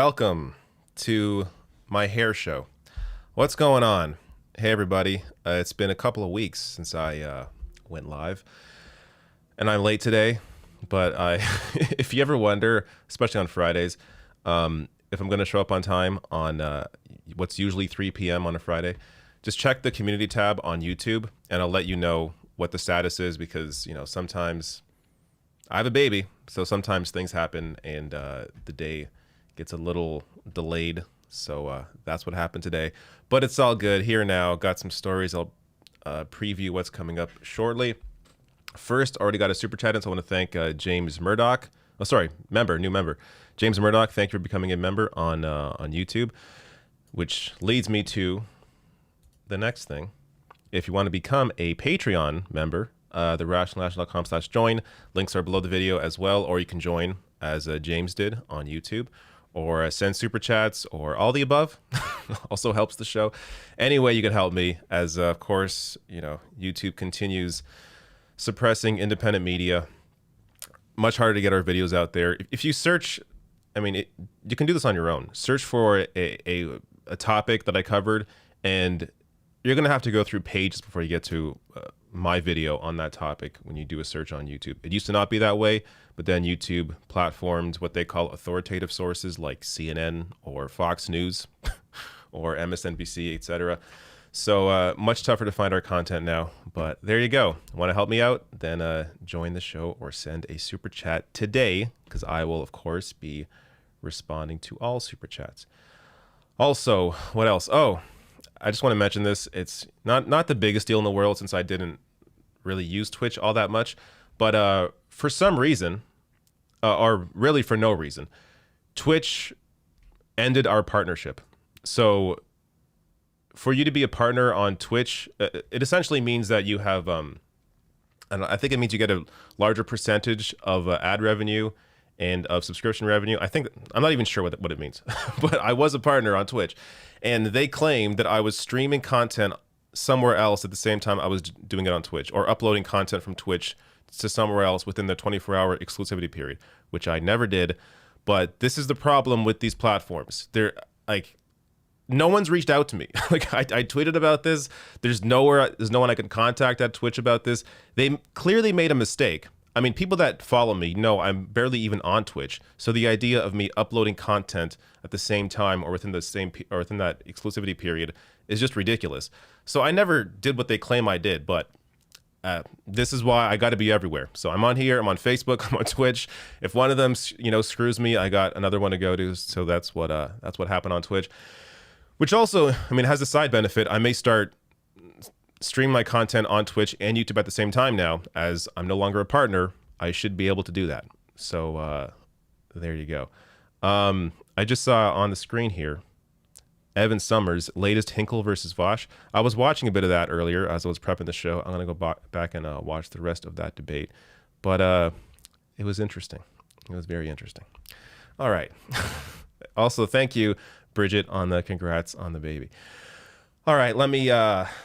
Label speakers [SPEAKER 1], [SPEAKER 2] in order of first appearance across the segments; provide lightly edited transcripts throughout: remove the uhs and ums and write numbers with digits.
[SPEAKER 1] welcome to my hair show. What's going on? Hey, everybody. It's been a couple of weeks since I went live, and I'm late today. But if you ever wonder, especially on Fridays, if I'm going to show up on time on what's usually 3 p.m. on a Friday, just check the community tab on YouTube, and I'll let you know what the status is because, sometimes I have a baby, so sometimes things happen and the day gets a little delayed. So that's what happened today. But it's all good. Here now, got some stories. I'll preview what's coming up shortly. First, already got a super chat in, so I want to thank James Murdoch. Oh, sorry, new member. James Murdoch, thank you for becoming a member on YouTube, which leads me to the next thing. If you want to become a Patreon member, therationalnational.com/join. Links are below the video as well, or you can join as James did on YouTube, or send super chats, or all the above. Also helps the show. Any way you can help me, as of course, YouTube continues suppressing independent media. Much harder to get our videos out there. If you search, you can do this on your own. Search for a topic that I covered, and you're going to have to go through pages before you get to my video on that topic when you do a search on YouTube. It used to not be that way, but then YouTube platformed what they call authoritative sources like CNN or Fox News or MSNBC, etc. So much tougher to find our content now, but there you go. Want to help me out? Then join the show or send a super chat today, because I will, of course, be responding to all super chats. Also, what else? Oh, I just want to mention this. It's not the biggest deal in the world since I didn't really use Twitch all that much. But for some reason, or really for no reason, Twitch ended our partnership. So for you to be a partner on Twitch, it essentially means that you have, and I think it means you get a larger percentage of ad revenue and of subscription revenue. I'm not even sure what it means, but I was a partner on Twitch, and they claimed that I was streaming content somewhere else at the same time I was doing it on Twitch, or uploading content from Twitch to somewhere else within the 24-hour exclusivity period, which I never did. But this is the problem with these platforms. They're like, no one's reached out to me. Like I tweeted about this. There's no one I can contact at Twitch about this. They clearly made a mistake. People that follow me know I'm barely even on Twitch. So the idea of me uploading content at the same time or within that exclusivity period is just ridiculous. So I never did what they claim I did, but this is why I got to be everywhere. So I'm on here, I'm on Facebook, I'm on Twitch. If one of them, screws me, I got another one to go to. So that's what happened on Twitch, which also, has a side benefit. I may start stream my content on Twitch and YouTube at the same time now. As I'm no longer a partner, I should be able to do that. So there you go. I just saw on the screen here Evan Summers' latest Hinkle versus Vosh. I was watching a bit of that earlier as I was prepping the show. I'm going to go back and watch the rest of that debate. But it was interesting. It was very interesting. All right. Also, thank you, Bridget, on the congrats on the baby. All right, let me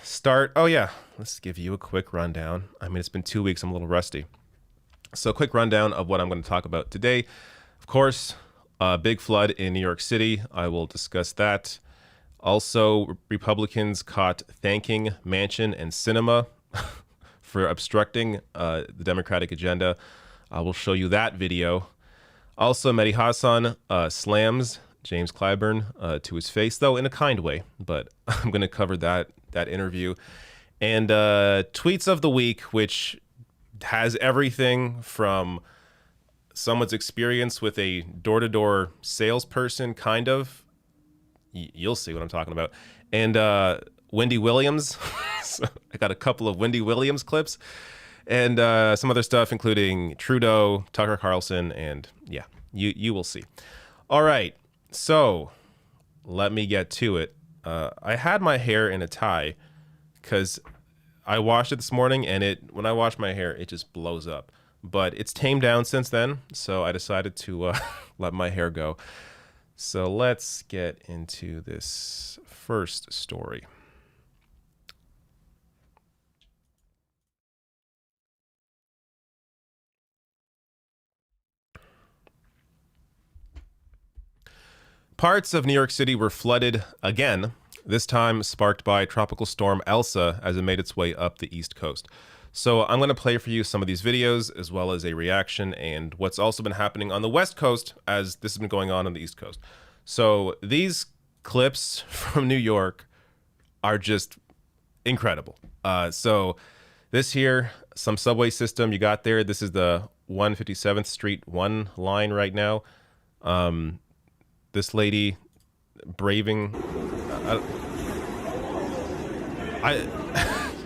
[SPEAKER 1] start. Oh, yeah, let's give you a quick rundown. It's been 2 weeks. I'm a little rusty. So a quick rundown of what I'm going to talk about today. Of course, big flood in New York City. I will discuss that. Also, Republicans caught thanking Manchin and Sinema for obstructing the Democratic agenda. I will show you that video. Also, Mehdi Hassan slams James Clyburn to his face, though in a kind way, but I'm going to cover that interview. And tweets of the week, which has everything from someone's experience with a door-to-door salesperson, kind of. You'll see what I'm talking about. And Wendy Williams. So I got a couple of Wendy Williams clips. And some other stuff, including Trudeau, Tucker Carlson, and yeah, you will see. All right. So let me get to it. I had my hair in a tie because I washed it this morning, and when I wash my hair, it just blows up. But it's tamed down since then, so I decided to let my hair go. So let's get into this first story. Parts of New York City were flooded again, this time sparked by Tropical Storm Elsa as it made its way up the East Coast. So I'm going to play for you some of these videos as well as a reaction and what's also been happening on the West Coast as this has been going on the East Coast. So these clips from New York are just incredible. So this here, some subway system you got there. This is the 157th Street 1 line right now. This lady braving...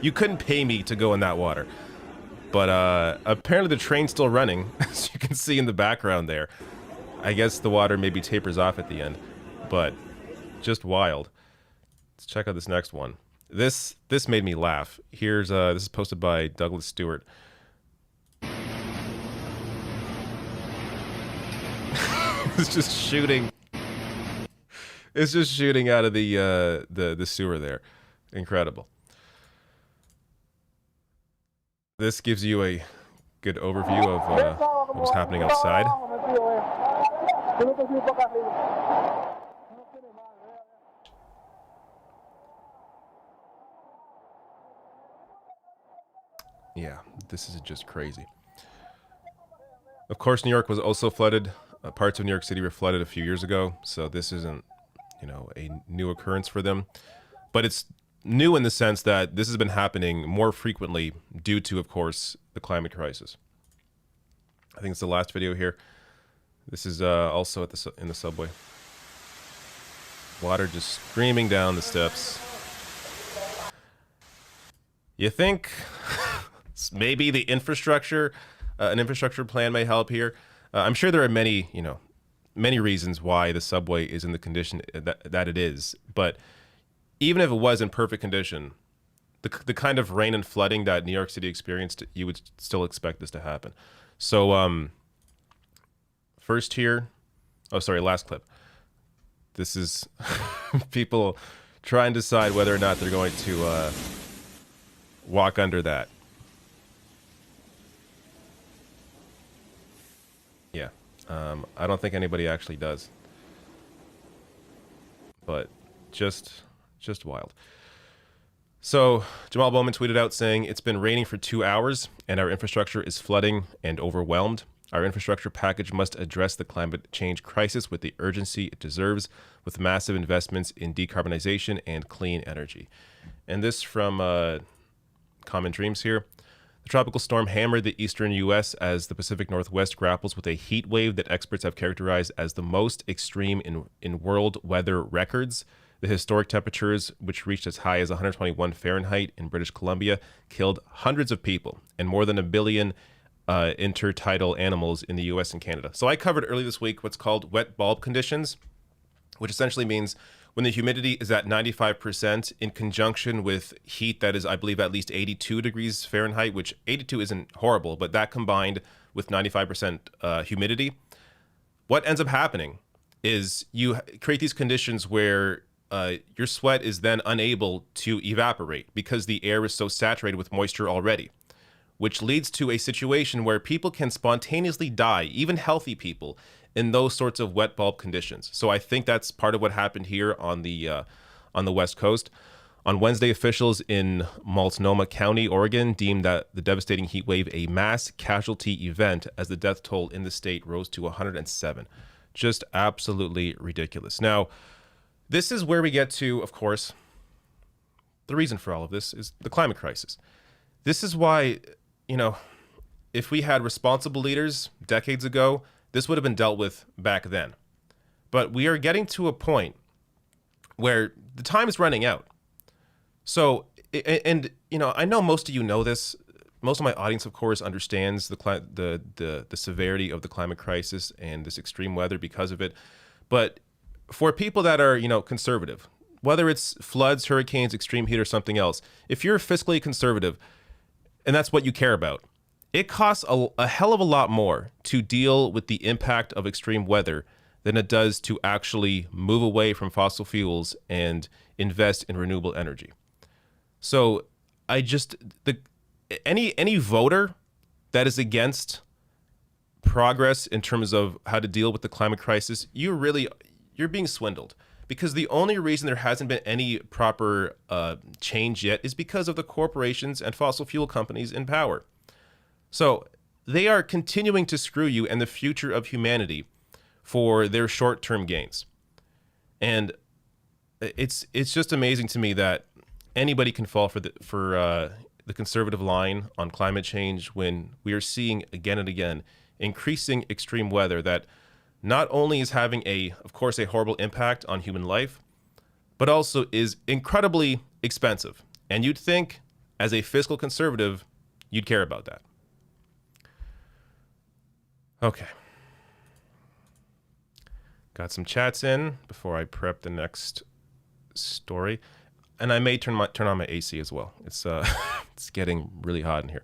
[SPEAKER 1] you couldn't pay me to go in that water. But apparently the train's still running, as you can see in the background there. I guess the water maybe tapers off at the end, but just wild. Let's check out this next one. This made me laugh. Here's this is posted by Douglas Stewart. It's just shooting. It's just shooting out of the sewer there. Incredible. This gives you a good overview of what's happening outside. Yeah, this is just crazy. Of course, New York was also flooded. Parts of New York City were flooded a few years ago, so this isn't, you know, a new occurrence for them. But it's new in the sense that this has been happening more frequently due to, of course, the climate crisis. I think it's the last video here. This is also at in the subway. Water just streaming down the steps. You think maybe the infrastructure, an infrastructure plan may help here? I'm sure there are many, many reasons why the subway is in the condition that it is. But even if it was in perfect condition, the kind of rain and flooding that New York City experienced, you would still expect this to happen. So first here, last clip. This is people trying to decide whether or not they're going to walk under that. Yeah, I don't think anybody actually does, but just wild. So Jamal Bowman tweeted out saying, "It's been raining for 2 hours and our infrastructure is flooding and overwhelmed. Our infrastructure package must address the climate change crisis with the urgency it deserves, with massive investments in decarbonization and clean energy." And this from Common Dreams here. The tropical storm hammered the eastern U.S. as the Pacific Northwest grapples with a heat wave that experts have characterized as the most extreme in world weather records. The historic temperatures, which reached as high as 121 Fahrenheit in British Columbia, killed hundreds of people and more than 1 billion intertidal animals in the U.S. and Canada. So I covered earlier this week what's called wet bulb conditions, which essentially means when the humidity is at 95% in conjunction with heat that is, I believe, at least 82 degrees Fahrenheit, which 82 isn't horrible, but that combined with 95% humidity, what ends up happening is you create these conditions where your sweat is then unable to evaporate because the air is so saturated with moisture already, which leads to a situation where people can spontaneously die, even healthy people, in those sorts of wet bulb conditions. So I think that's part of what happened here on the West Coast. On Wednesday, officials in Multnomah County, Oregon, deemed that the devastating heat wave a mass casualty event as the death toll in the state rose to 107. Just absolutely ridiculous. Now, this is where we get to, of course, the reason for all of this is the climate crisis. This is why, if we had responsible leaders decades ago, this would have been dealt with back then. But we are getting to a point where the time is running out. So, I know most of you know this. Most of my audience, of course, understands the severity of the climate crisis and this extreme weather because of it. But for people that are, conservative, whether it's floods, hurricanes, extreme heat, or something else, if you're fiscally conservative and that's what you care about, it costs a hell of a lot more to deal with the impact of extreme weather than it does to actually move away from fossil fuels and invest in renewable energy. So any voter that is against progress in terms of how to deal with the climate crisis, you're you're being swindled. Because the only reason there hasn't been any proper change yet is because of the corporations and fossil fuel companies in power. So they are continuing to screw you and the future of humanity for their short-term gains. And it's just amazing to me that anybody can fall for the conservative line on climate change when we are seeing again and again increasing extreme weather that not only is having of course, a horrible impact on human life, but also is incredibly expensive. And you'd think, as a fiscal conservative, you'd care about that. Okay. Got some chats in before I prep the next story. And I may turn on my AC as well. It's it's getting really hot in here.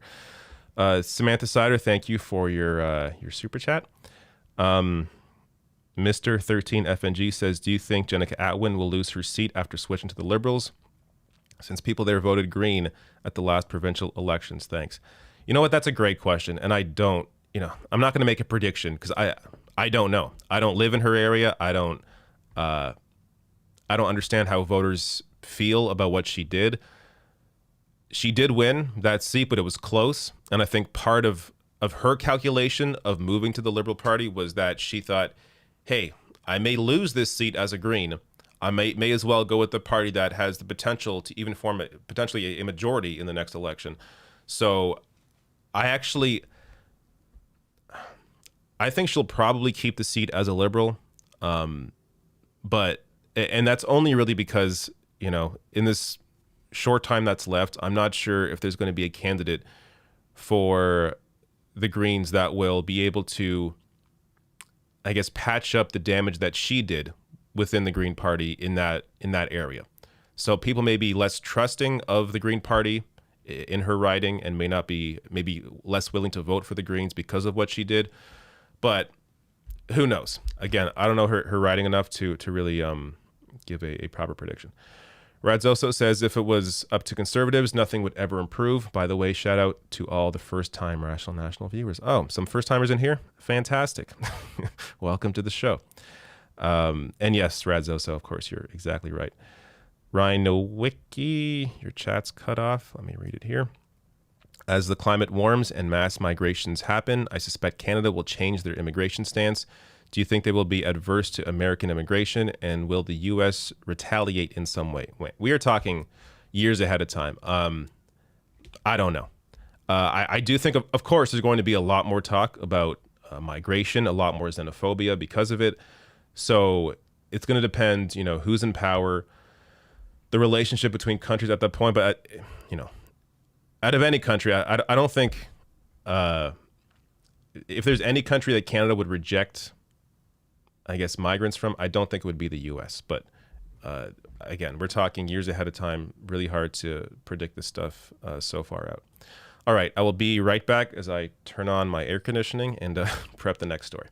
[SPEAKER 1] Samantha Sider, thank you for your super chat. Mr. 13FNG says, do you think Jenica Atwin will lose her seat after switching to the Liberals, since people there voted Green at the last provincial elections? Thanks. You know what? That's a great question. And I'm not going to make a prediction because I don't know. I don't live in her area. I don't understand how voters feel about what she did. She did win that seat, but it was close. And I think part of her calculation of moving to the Liberal Party was that she thought, hey, I may lose this seat as a Green. I may as well go with the party that has the potential to even form potentially a majority in the next election. So I think she'll probably keep the seat as a Liberal. And that's only really because, in this short time that's left, I'm not sure if there's going to be a candidate for the Greens that will be able to, I guess, patch up the damage that she did within the Green Party in that area. So people may be less trusting of the Green Party in her riding and maybe less willing to vote for the Greens because of what she did. But who knows? Again, I don't know her riding enough to really give a proper prediction. Radzoso says, if it was up to conservatives, nothing would ever improve. By the way, shout out to all the first-time Rational National viewers. Oh, some first-timers in here? Fantastic. Welcome to the show. And yes, Radzoso, of course, you're exactly right. Ryan Nowicki, your chat's cut off. Let me read it here. As the climate warms and mass migrations happen, I suspect Canada will change their immigration stance. Do you think they will be adverse to American immigration, and will the U.S. retaliate in some way? We are talking years ahead of time. I don't know. I do think, of course, there's going to be a lot more talk about migration, a lot more xenophobia because of it. So it's going to depend, who's in power, the relationship between countries at that point. But, out of any country, I don't think if there's any country that Canada would reject, I guess, migrants from, I don't think it would be the U.S. But again, we're talking years ahead of time. Really hard to predict this stuff so far out. All right, I will be right back as I turn on my air conditioning and prep the next story.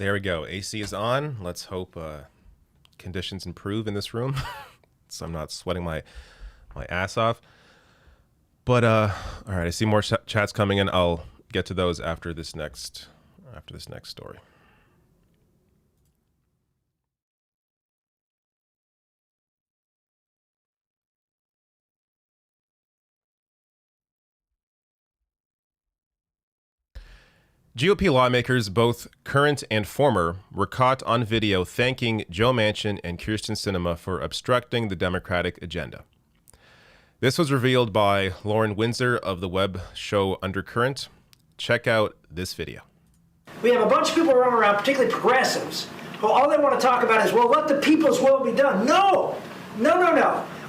[SPEAKER 1] There we go. AC is on. Let's hope conditions improve in this room, so I'm not sweating my ass off. But all right, I see more chats coming in. I'll get to those after this next story. GOP lawmakers, both current and former, were caught on video thanking Joe Manchin and Kyrsten Sinema for obstructing the Democratic agenda. This was revealed by Lauren Windsor of the web show Undercurrent. Check out this video.
[SPEAKER 2] We have a bunch of people running around, particularly progressives, who all they want to talk about is, well, let the people's will be done. No.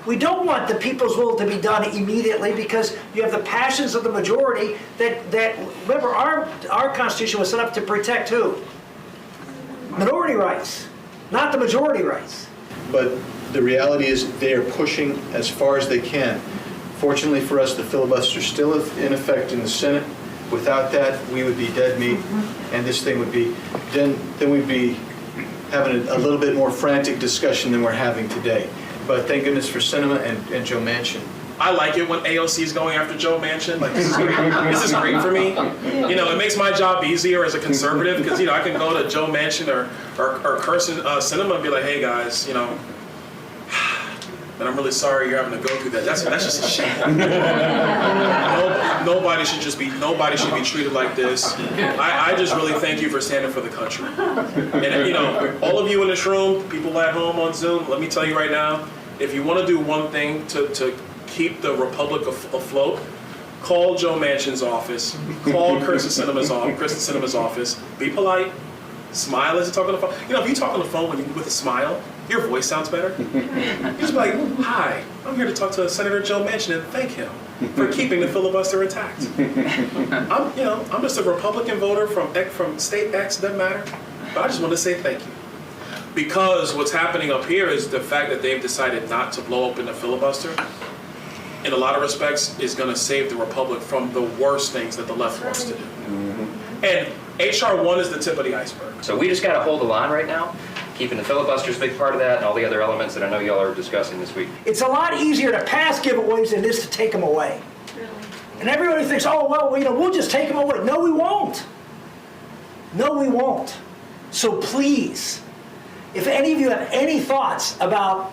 [SPEAKER 2] We don't want the people's will to be done immediately because you have the passions of the majority that remember, our Constitution was set up to protect who? Minority rights, not the majority rights.
[SPEAKER 3] But the reality is they are pushing as far as they can. Fortunately for us, the filibuster is still in effect in the Senate. Without that, we would be dead meat, and this thing would be, then we'd be having a little bit more frantic discussion than we're having today. But thank goodness for Sinema and Joe Manchin.
[SPEAKER 4] I like it when AOC is going after Joe Manchin. Like, this is great. This is great for me. You know, it makes my job easier as a conservative because, you know, I can go to Joe Manchin or Kyrsten Sinema and be like, hey guys, you know, and I'm really sorry you're having to go through that. That's just a shame. Nobody should be treated like this. I just really thank you for standing for the country. And you know, all of you in this room, people at home on Zoom, let me tell you right now, if you want to do one thing to keep the republic afloat, call Joe Manchin's office, call Kyrsten Sinema's office, be polite, smile as you talk on the phone. You know, if you talk on the phone with a smile, your voice sounds better. You're just like, hi, I'm here to talk to Senator Joe Manchin and thank him for keeping the filibuster intact. I'm just a Republican voter from state X, doesn't matter, but I just want to say thank you. Because what's happening up here is the fact that they've decided not to blow open the filibuster, in a lot of respects, is going to save the Republic from the worst things that the left wants to do. And H.R. 1 is the tip of the iceberg.
[SPEAKER 5] So we just got to hold the line right now. Keeping the filibuster is a big part of that, and all the other elements that I know y'all are discussing this week.
[SPEAKER 2] It's a lot easier to pass giveaways than it is to take them away. Really? And everybody thinks, oh, well, you know, we'll just take them away. No, we won't. No, we won't. So please, if any of you have any thoughts about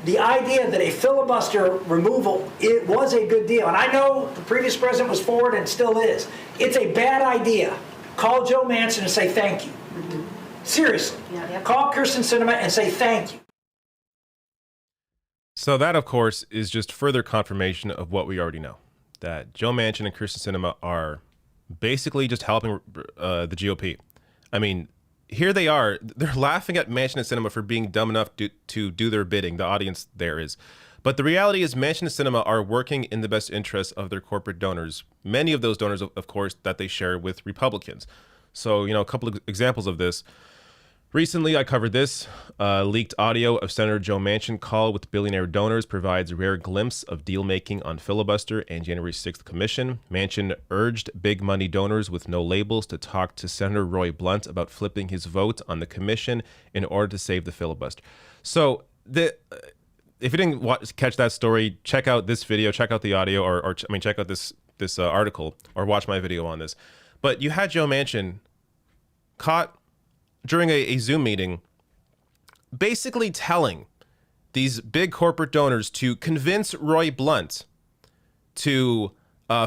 [SPEAKER 2] the idea that a filibuster removal, it was a good deal, and I know the previous president was for it and still is. It's a bad idea. Call Joe Manchin and say thank you. Seriously. Yeah. Call Kyrsten Sinema and say thank you.
[SPEAKER 1] So that, of course, is just further confirmation of what we already know. That Joe Manchin and Kyrsten Sinema are basically just helping the GOP. I mean, here they are. They're laughing at Manchin and Sinema for being dumb enough to do their bidding. The audience there is. But the reality is Manchin and Sinema are working in the best interests of their corporate donors. Many of those donors, of course, that they share with Republicans. So, you know, a couple of examples of this. Recently, I covered this. Leaked audio of Senator Joe Manchin call with billionaire donors provides a rare glimpse of deal-making on filibuster and January 6th commission. Manchin urged big money donors with no labels to talk to Senator Roy Blunt about flipping his vote on the commission in order to save the filibuster. So, if you didn't catch that story, check out this video, check out the audio, or check out this article, or watch my video on this. But you had Joe Manchin caught during a Zoom meeting, basically telling these big corporate donors to convince Roy Blunt to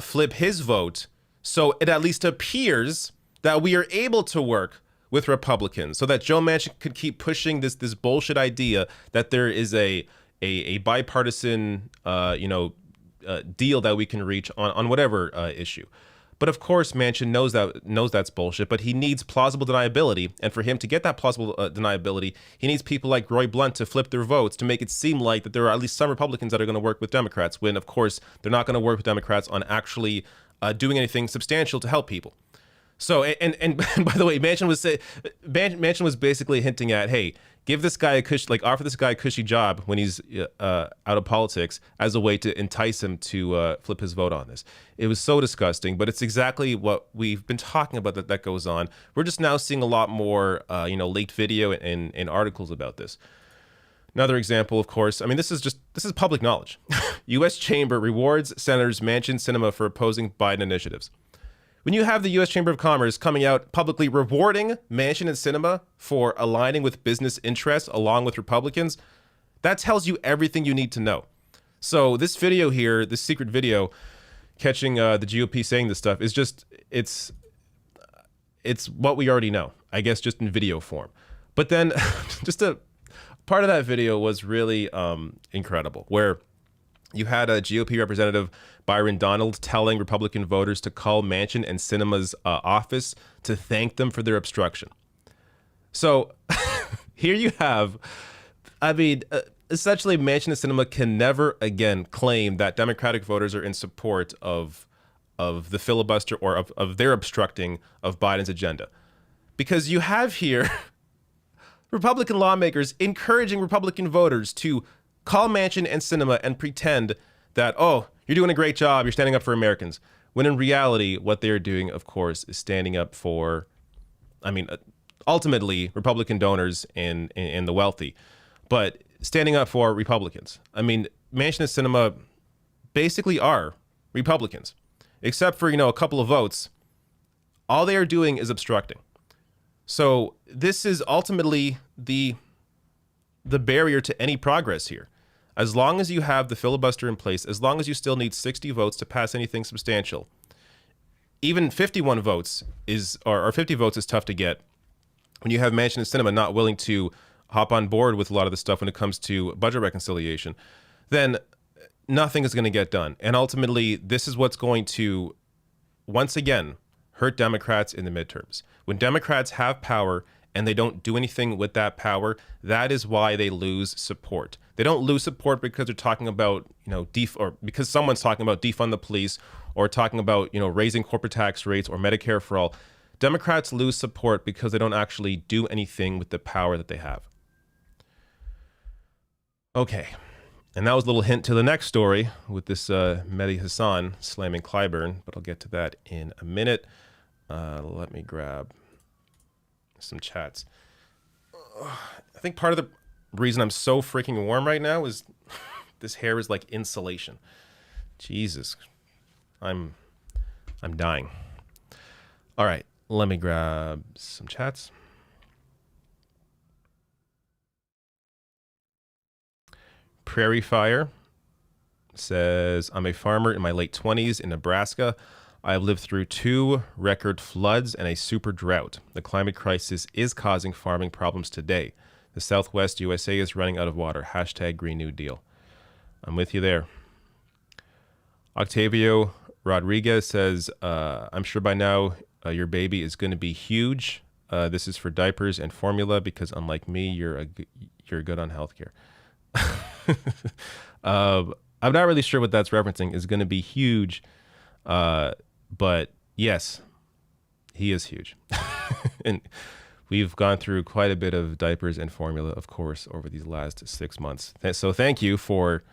[SPEAKER 1] flip his vote, so it at least appears that we are able to work with Republicans, so that Joe Manchin could keep pushing this bullshit idea that there is a bipartisan deal that we can reach on whatever issue. But of course, Manchin knows that's bullshit, but he needs plausible deniability. And for him to get that plausible deniability, he needs people like Roy Blunt to flip their votes to make it seem like that there are at least some Republicans that are going to work with Democrats, when, of course, they're not going to work with Democrats on actually doing anything substantial to help people. So, and by the way, Manchin was basically hinting at, hey, give this guy a offer this guy a cushy job when he's out of politics as a way to entice him to flip his vote on this. It was so disgusting, but it's exactly what we've been talking about that goes on. We're just now seeing a lot more, leaked video and articles about this. Another example, of course, I mean, this is public knowledge. U.S. Chamber rewards Senators Manchin, Sinema for opposing Biden initiatives. When you have the U.S. Chamber of Commerce coming out publicly rewarding Manchin and Sinema for aligning with business interests along with Republicans, that tells you everything you need to know. So this video here, this secret video catching the GOP saying this stuff is just, it's what we already know, I guess, just in video form. But then just a part of that video was really incredible, where you had a GOP representative, Byron Donald, telling Republican voters to call Manchin and Sinema's office to thank them for their obstruction. So here you have, essentially Manchin and Sinema can never again claim that Democratic voters are in support of the filibuster or of their obstructing of Biden's agenda. Because you have here Republican lawmakers encouraging Republican voters to call Manchin and Sinema and pretend that, oh, you're doing a great job, you're standing up for Americans. When in reality, what they're doing, of course, is standing up for, ultimately, Republican donors and the wealthy, but standing up for Republicans. I mean, Manchin and Sinema basically are Republicans, except for, a couple of votes. All they are doing is obstructing. So this is ultimately the barrier to any progress here. As long as you have the filibuster in place, as long as you still need 60 votes to pass anything substantial, even 51 votes or 50 votes is tough to get when you have Manchin and Sinema not willing to hop on board with a lot of the stuff when it comes to budget reconciliation, then nothing is going to get done. And ultimately, this is what's going to, once again, hurt Democrats in the midterms. When Democrats have power and they don't do anything with that power, that is why they lose support. They don't lose support because they're talking about, or because someone's talking about defund the police or talking about, raising corporate tax rates or Medicare for all. Democrats lose support because they don't actually do anything with the power that they have. Okay. And that was a little hint to the next story with this Mehdi Hassan slamming Clyburn, but I'll get to that in a minute. Let me grab some chats. I think part of the reason I'm so freaking warm right now is this hair is like insulation. Jesus, I'm dying. All right, let me grab some chats. Prairie Fire says, I'm a farmer in my late 20s in Nebraska. I have lived through 2 record floods and a super drought. The climate crisis is causing farming problems today. The Southwest USA is running out of water. # Green New Deal. I'm with you there. Octavio Rodriguez says, I'm sure by now your baby is going to be huge. This is for diapers and formula because unlike me, you're good on healthcare. I'm not really sure what that's referencing. Is going to be huge. But yes, he is huge. And we've gone through quite a bit of diapers and formula, of course, over these last 6 months. So thank you for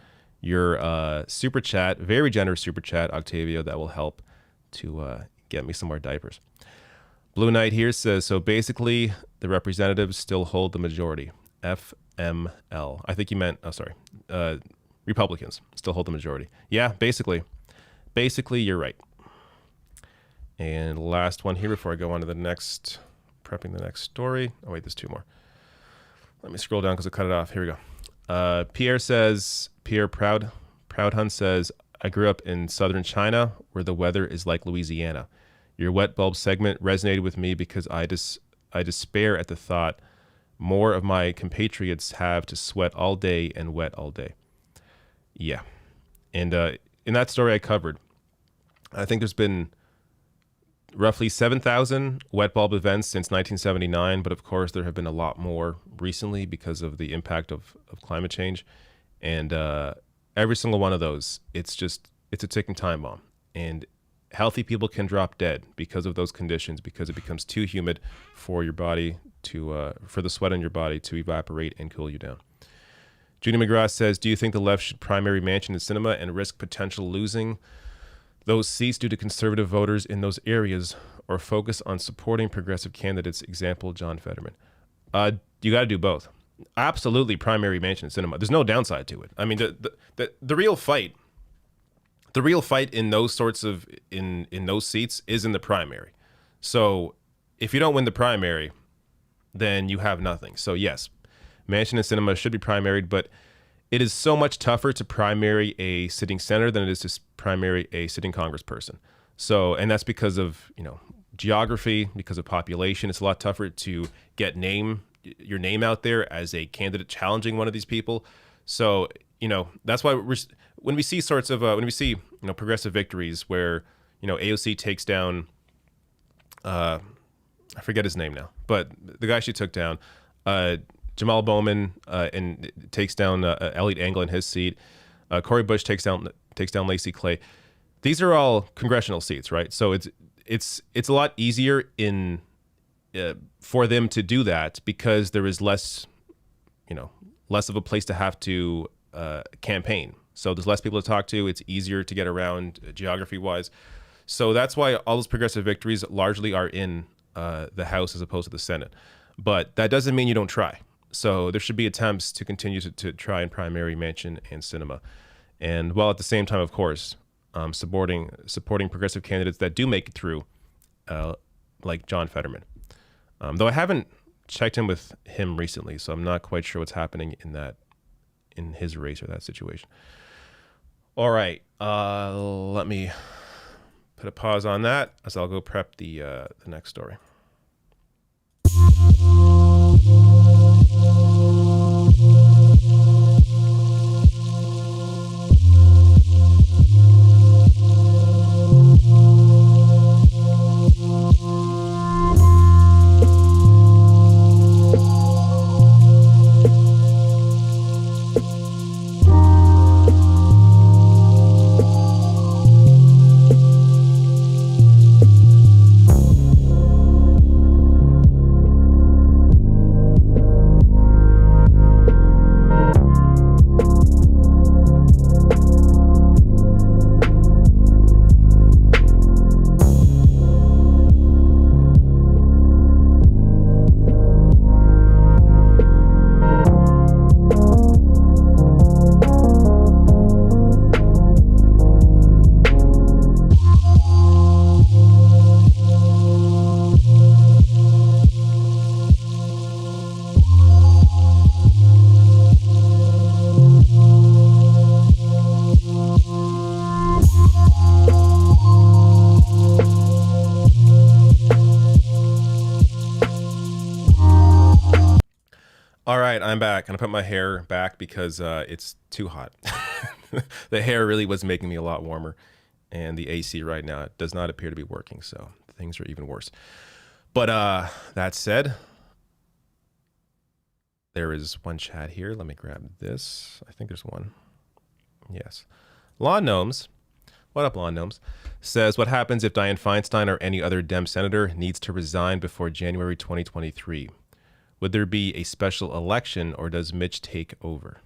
[SPEAKER 1] your super chat, very generous super chat, Octavio. That will help to get me some more diapers. Blue Knight here says, so basically the representatives still hold the majority. FML. I think you meant, Republicans still hold the majority. Yeah, basically. Basically, you're right. And last one here before I go on to the next, prepping the next story. Oh, wait, there's 2 more. Let me scroll down because I cut it off. Here we go. Pierre Proudhun says, I grew up in southern China where the weather is like Louisiana. Your wet bulb segment resonated with me because I despair at the thought more of my compatriots have to sweat all day and wet all day. Yeah. And in that story I covered, I think there's been roughly 7,000 wet bulb events since 1979, but of course there have been a lot more recently because of the impact of climate change. And every single one of those, it's a ticking time bomb. And healthy people can drop dead because of those conditions, because it becomes too humid for your body for the sweat on your body to evaporate and cool you down. Judy McGrath says, do you think the left should primary Manchin and Sinema and risk potential losing those seats due to conservative voters in those areas, or focus on supporting progressive candidates, example, John Fetterman? You got to do both. Absolutely primary Manchin and Sinema. There's no downside to it. I mean, the real fight, in those sorts of, in those seats is in the primary. So if you don't win the primary, then you have nothing. So yes, Manchin and Sinema should be primaried, but it is so much tougher to primary a sitting senator than it is to primary a sitting congressperson. So, and that's because of, geography, because of population. It's a lot tougher to get your name out there as a candidate challenging one of these people. So, that's why when we see progressive victories where, AOC takes down, I forget his name now, but the guy she took down, Jamal Bowman, and takes down Elliot Engel in his seat. Cori Bush takes down Lacey Clay. These are all congressional seats, right? So it's a lot easier for them to do that because there is less of a place to have to campaign. So there's less people to talk to. It's easier to get around geography-wise. So that's why all those progressive victories largely are in the House as opposed to the Senate. But that doesn't mean you don't try. So there should be attempts to continue to try and primary Manchin and Sinema. And while at the same time, of course, supporting progressive candidates that do make it through, like John Fetterman. Though I haven't checked in with him recently, so I'm not quite sure what's happening in his race or that situation. All right, let me put a pause on that as I'll go prep the next story. All right, I'm back, and I put my hair back because it's too hot. The hair really was making me a lot warmer, and the AC right now does not appear to be working, so things are even worse. But that said, there is one chat here. Let me grab this. I think there's one. Yes. Lawn Gnomes, what up, Lawn Gnomes, says, what happens if Dianne Feinstein or any other Dem senator needs to resign before January 2023? Would there be a special election, or does Mitch take over?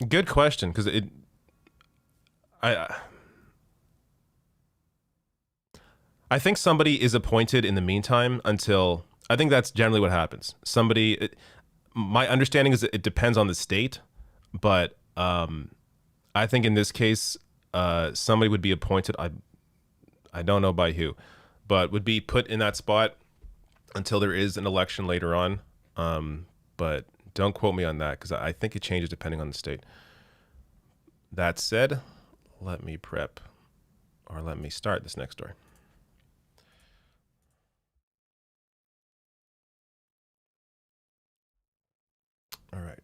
[SPEAKER 1] Good question, because I think somebody is appointed in the meantime until, I think that's generally what happens. My understanding is that it depends on the state, but I think in this case, somebody would be appointed. I don't know by who, but would be put in that spot until there is an election later on. But don't quote me on that because I think it changes depending on the state. That said, let me start this next story. All right.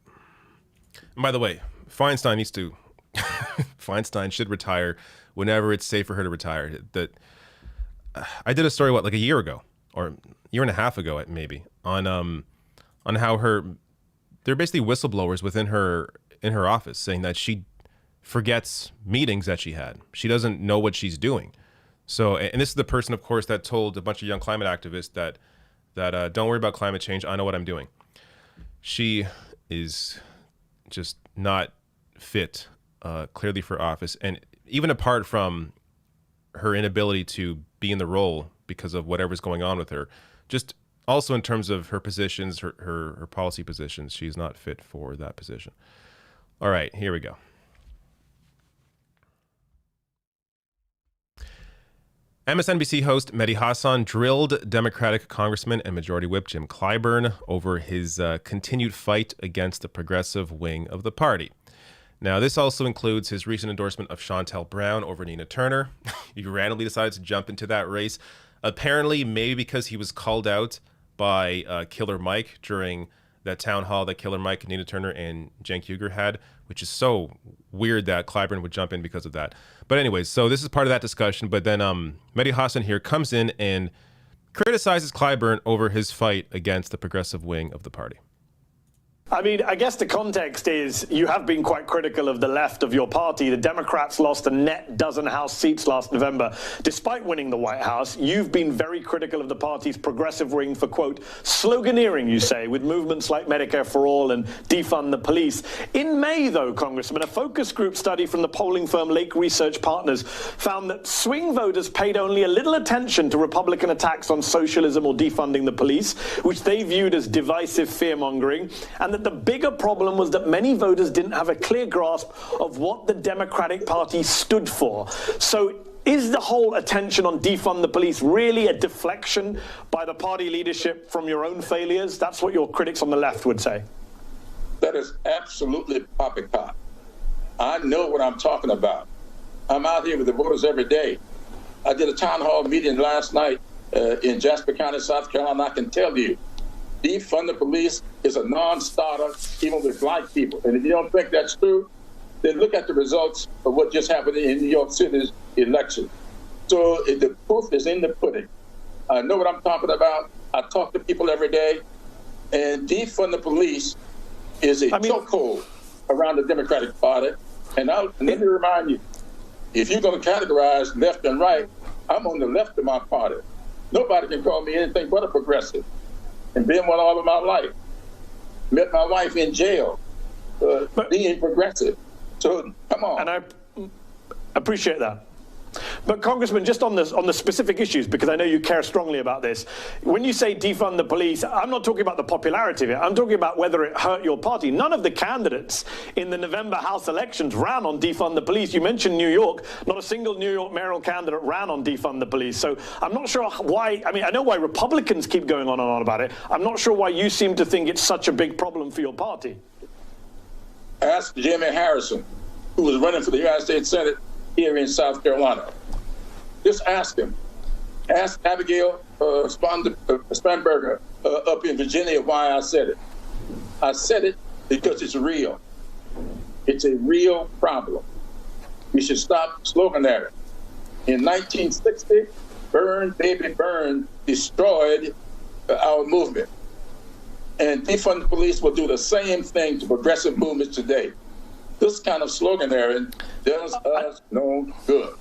[SPEAKER 1] And by the way, Feinstein should retire whenever it's safe for her to retire. I did a story like a year ago or a year and a half ago maybe on how they're basically whistleblowers in her office saying that she forgets meetings that she had. She doesn't know what she's doing. So, and this is the person, of course, that told a bunch of young climate activists that don't worry about climate change. I know what I'm doing. She is just not fit, clearly, for office. And even apart from her inability to be in the role because of whatever's going on with her, just also in terms of her positions, her policy positions, she's not fit for that position. All right, here we go. MSNBC host Mehdi Hasan drilled Democratic Congressman and Majority Whip Jim Clyburn over his continued fight against the progressive wing of the party. Now, this also includes his recent endorsement of Shontel Brown over Nina Turner. He randomly decided to jump into that race, apparently maybe because he was called out by Killer Mike during that town hall that Killer Mike, Nina Turner, and Cenk Uygur had, which is so weird that Clyburn would jump in because of that. But anyways, so this is part of that discussion. But then Mehdi Hasan here comes in and criticizes Clyburn over his fight against the progressive wing of the party.
[SPEAKER 6] I mean, I guess the context is you have been quite critical of the left of your party. The Democrats lost a net dozen House seats last November, despite winning the White House. You've been very critical of the party's progressive wing for, quote, sloganeering, you say, with movements like Medicare for All and defund the police. In May, though, Congressman, a focus group study from the polling firm Lake Research Partners found that swing voters paid only a little attention to Republican attacks on socialism or defunding the police, which they viewed as divisive fear-mongering, and that the bigger problem was that many voters didn't have a clear grasp of what the Democratic Party stood for. So is the whole attention on defund the police really a deflection by the party leadership from your own failures? That's what your critics on the left would say.
[SPEAKER 7] That is absolutely poppycock. I know what I'm talking about. I'm out here with the voters every day. I did a town hall meeting last night in Jasper County, South Carolina. I can tell you, defund the police is a non-starter, even with black people. And if you don't think that's true, then look at the results of what just happened in New York City's election. So the proof is in the pudding. I know what I'm talking about. I talk to people every day. And defund the police is a chokehold around the Democratic Party. And let me remind you, if you're going to categorize left and right, I'm on the left of my party. Nobody can call me anything but a progressive. And been one all of my life. Met my wife in jail, being progressive. So come on.
[SPEAKER 6] And I appreciate that. But Congressman, just on the specific issues, because I know you care strongly about this, when you say defund the police, I'm not talking about the popularity of it. I'm talking about whether it hurt your party. None of the candidates in the November House elections ran on defund the police. You mentioned New York. Not a single New York mayoral candidate ran on defund the police. So I'm not sure why. I mean, I know why Republicans keep going on and on about it. I'm not sure why you seem to think it's such a big problem for your party.
[SPEAKER 7] Ask Jimmy Harrison, who was running for the United States Senate here in South Carolina. Just ask him. Ask Abigail Spanberger up in Virginia why I said it. I said it because it's real. It's a real problem. We should stop sloganeering. In 1960, Burn, Baby Burn destroyed our movement. And defund the police will do the same thing to progressive movements today. This kind of sloganeering does us no good.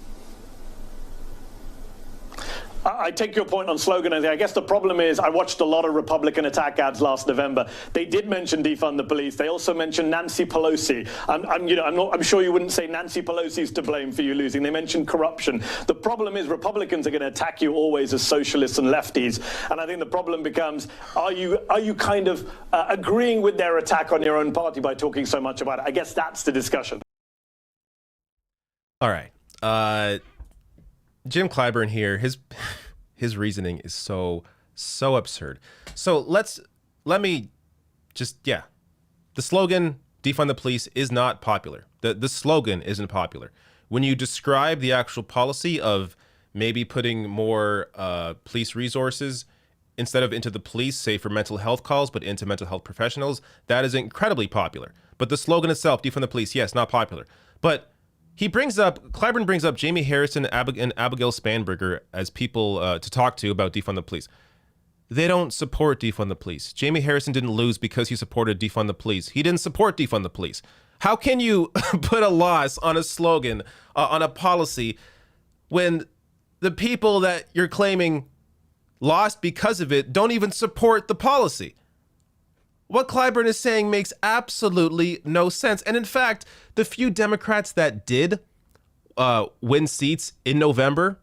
[SPEAKER 6] I take your point on sloganeering. I guess the problem is I watched a lot of Republican attack ads last November. They did mention defund the police. They also mentioned Nancy Pelosi. I'm sure you wouldn't say Nancy Pelosi's to blame for you losing. They mentioned corruption. The problem is Republicans are going to attack you always as socialists and lefties. And I think the problem becomes, are you kind of agreeing with their attack on your own party by talking so much about it? I guess that's the discussion.
[SPEAKER 1] All right. Jim Clyburn here, his reasoning is so absurd. So let me just, the slogan defund the police is not popular. The slogan isn't popular. When you describe the actual policy of maybe putting more police resources instead of into the police, say for mental health calls, but into mental health professionals, that is incredibly popular. But the slogan itself, defund the police, yes, not popular. But Clyburn brings up Jamie Harrison and Abigail Spanberger as people to talk to about defund the police. They don't support defund the police. Jamie Harrison didn't lose because he supported defund the police. He didn't support defund the police. How can you put a loss on a slogan, on a policy, when the people that you're claiming lost because of it don't even support the policy. What Clyburn is saying makes absolutely no sense. And in fact, the few Democrats that did win seats in November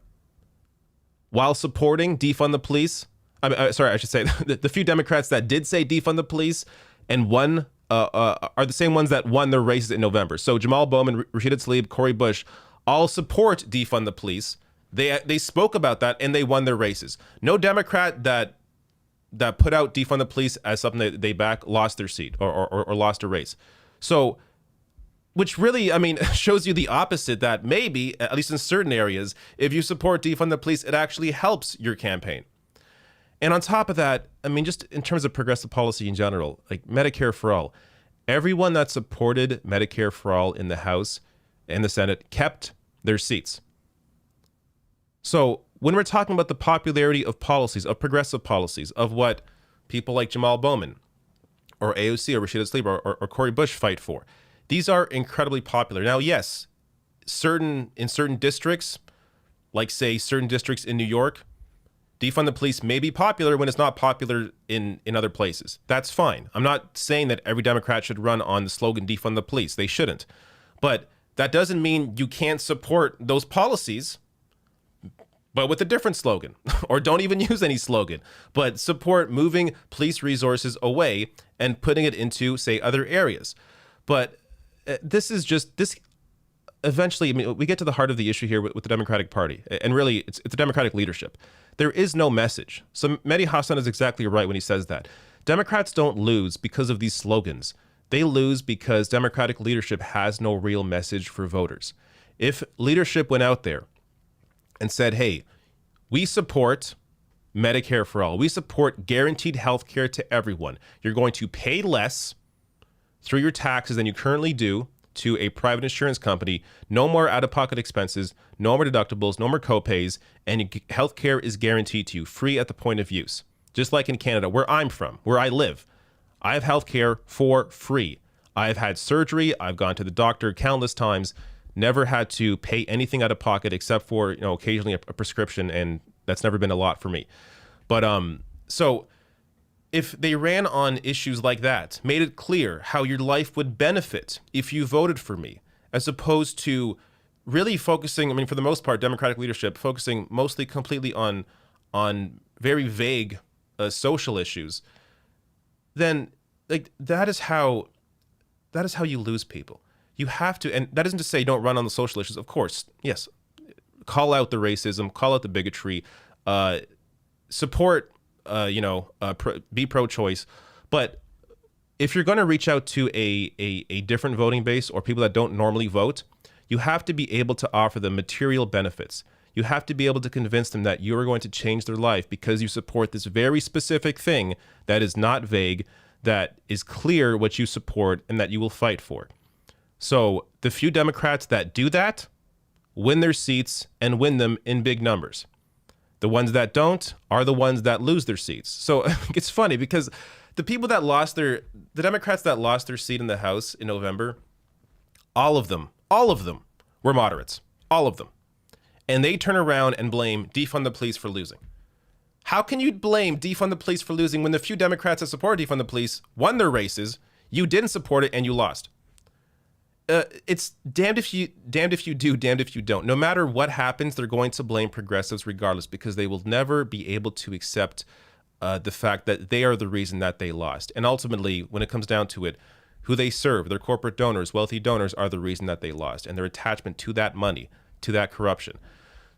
[SPEAKER 1] while supporting defund the police, I should say the few Democrats that did say defund the police and won are the same ones that won their races in November. So Jamal Bowman, Rashida Tlaib, Cori Bush all support defund the police. They spoke about that and they won their races. No Democrat that put out defund the police as something that they back lost their seat or lost a race. So, which really, I mean, shows you the opposite, that maybe, at least in certain areas, if you support defund the police, it actually helps your campaign. And on top of that, I mean, just in terms of progressive policy in general, like Medicare for all, everyone that supported Medicare for all in the House and the Senate kept their seats. So when we're talking about the popularity of policies, of progressive policies, of what people like Jamal Bowman or AOC or Rashida Tlaib or Cori Bush fight for, these are incredibly popular. Now, yes, in certain districts, like say certain districts in New York, defund the police may be popular when it's not popular in other places. That's fine. I'm not saying that every Democrat should run on the slogan defund the police. They shouldn't. But that doesn't mean you can't support those policies, but with a different slogan, or don't even use any slogan, but support moving police resources away and putting it into, say, other areas. But this eventually, I mean, we get to the heart of the issue here with the Democratic Party, and really it's the Democratic leadership. There is no message. So Mehdi Hassan is exactly right when he says that. Democrats don't lose because of these slogans. They lose because Democratic leadership has no real message for voters. If leadership went out there and said, hey, we support Medicare for all. We support guaranteed health care to everyone. You're going to pay less through your taxes than you currently do to a private insurance company. No more out-of-pocket expenses, no more deductibles, no more copays, and health care is guaranteed to you, free at the point of use. Just like in Canada, where I'm from, where I live. I have health care for free. I've had surgery. I've gone to the doctor countless times. Never had to pay anything out of pocket except for, occasionally a prescription, and that's never been a lot for me. But so if they ran on issues like that, made it clear how your life would benefit if you voted for me, as opposed to really focusing, I mean, for the most part, Democratic leadership focusing mostly completely on very vague social issues, then like that is how you lose people. You have to, and that isn't to say don't run on the social issues. Of course, yes, call out the racism, call out the bigotry, support, be pro-choice. But if you're going to reach out to a different voting base or people that don't normally vote, you have to be able to offer them material benefits. You have to be able to convince them that you are going to change their life because you support this very specific thing that is not vague, that is clear what you support and that you will fight for. So the few Democrats that do that win their seats and win them in big numbers. The ones that don't are the ones that lose their seats. So it's funny because the Democrats that lost their seat in the House in November, all of them were moderates, all of them. And they turn around and blame defund the police for losing. How can you blame defund the police for losing when the few Democrats that support defund the police won their races, you didn't support it, and you lost? It's damned if you do, damned if you don't. No matter what happens, they're going to blame progressives regardless, because they will never be able to accept the fact that they are the reason that they lost. And ultimately, when it comes down to it, who they serve, their corporate donors, wealthy donors, are the reason that they lost, and their attachment to that money, to that corruption.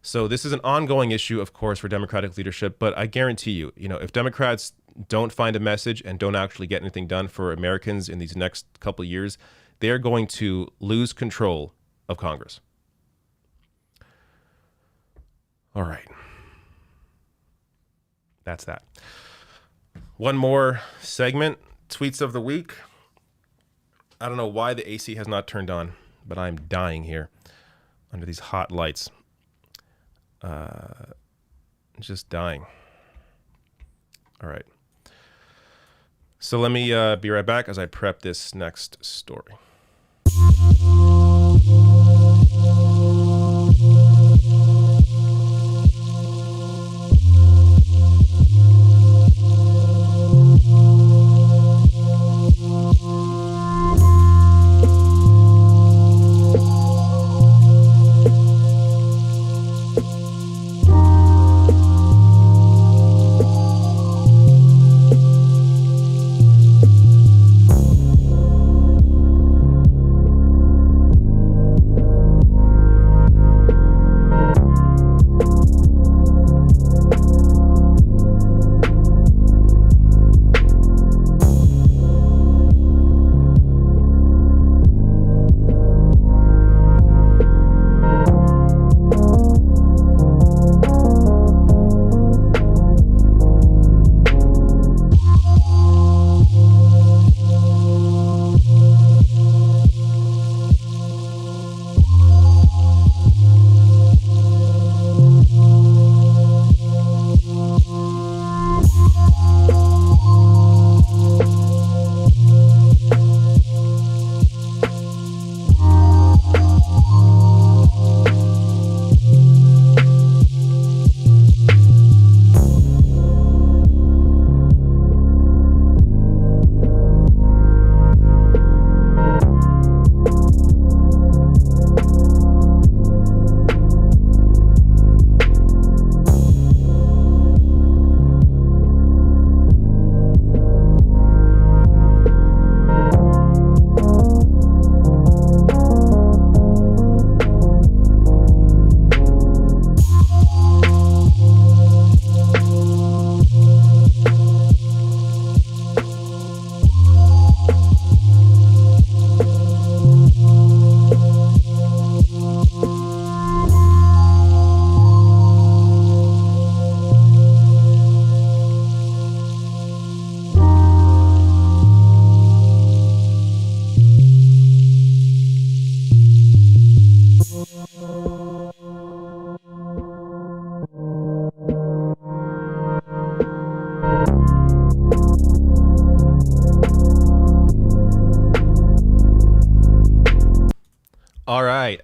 [SPEAKER 1] So this is an ongoing issue, of course, for Democratic leadership. But I guarantee you, if Democrats don't find a message and don't actually get anything done for Americans in these next couple of years, they're going to lose control of Congress. All right. That's that. One more segment, tweets of the week. I don't know why the AC has not turned on, but I'm dying here under these hot lights. Just dying. All right. So let me be right back as I prep this next story.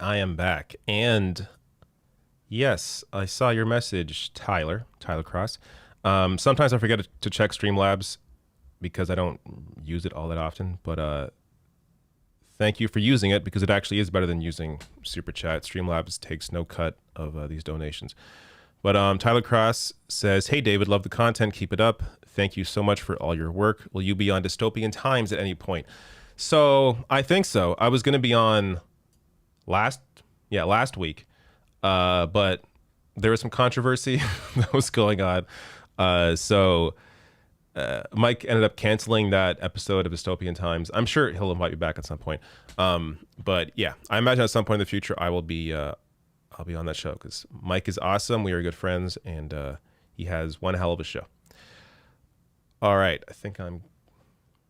[SPEAKER 1] I am back. And yes, I saw your message, Tyler Cross. Sometimes I forget to check Streamlabs because I don't use it all that often. But thank you for using it because it actually is better than using Super Chat. Streamlabs takes no cut of these donations. But Tyler Cross says, "Hey, David, love the content. Keep it up. Thank you so much for all your work. Will you be on Dystopian Times at any point?" So I think so. I was going to be on last week, but there was some controversy that was going on. So Mike ended up canceling that episode of Dystopian Times. I'm sure he'll invite me back at some point. But yeah, I imagine at some point in the future I will be I'll be on that show because Mike is awesome. We are good friends, and he has one hell of a show. All right, I think I'm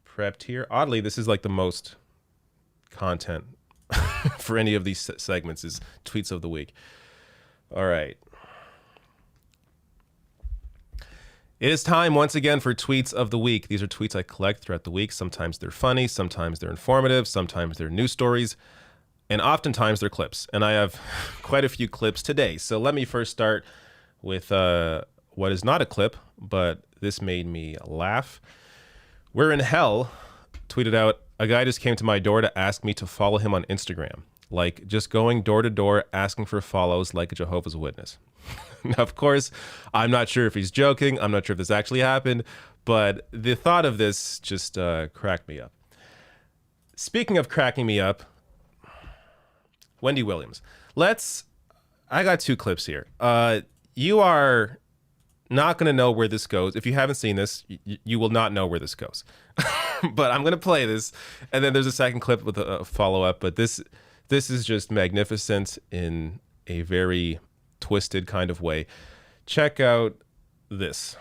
[SPEAKER 1] prepped here. Oddly, this is like the most content for any of these segments is tweets of the week. All right. It is time once again for tweets of the week. These are tweets I collect throughout the week. Sometimes they're funny, sometimes they're informative, sometimes they're news stories, and oftentimes they're clips. And I have quite a few clips today. So let me first start with what is not a clip, but this made me laugh. "We're in hell," tweeted out, "A guy just came to my door to ask me to follow him on Instagram. Like just going door to door asking for follows like a Jehovah's Witness." Now, of course, I'm not sure if he's joking. I'm not sure if this actually happened, but the thought of this just cracked me up. Speaking of cracking me up, Wendy Williams. I got two clips here. You are not going to know where this goes. If you haven't seen this, you will not know where this goes. But I'm going to play this, and then there's a second clip with a follow-up. But this is just magnificent in a very twisted kind of way. Check out this.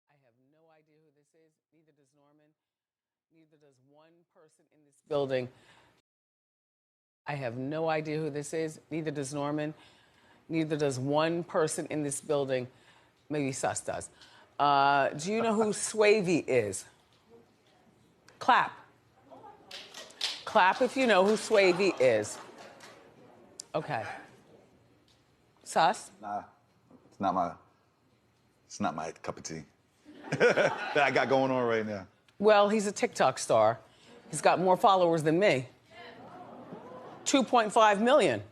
[SPEAKER 8] I have no idea who this is. Neither does Norman. Neither does one person in this building. I have no idea who this is. Neither does Norman. Neither does one person in this building. Maybe Sus does. Do you know who Swavey is? Clap. Clap if you know who Swavey is. Okay. Sus?
[SPEAKER 9] Nah, it's not my cup of tea that I got going on right now.
[SPEAKER 8] Well, he's a TikTok star. He's got more followers than me. 2.5 million.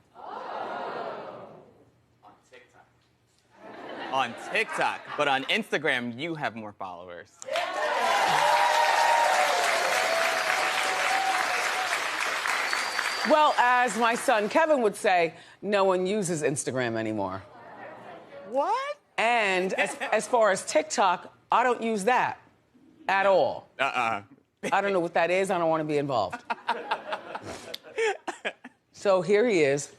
[SPEAKER 10] On TikTok, but on Instagram, you have more followers.
[SPEAKER 8] Well, as my son Kevin would say, no one uses Instagram anymore.
[SPEAKER 10] What?
[SPEAKER 8] And as far as TikTok, I don't use that at all. I don't know what that is. I don't want to be involved. So here he is.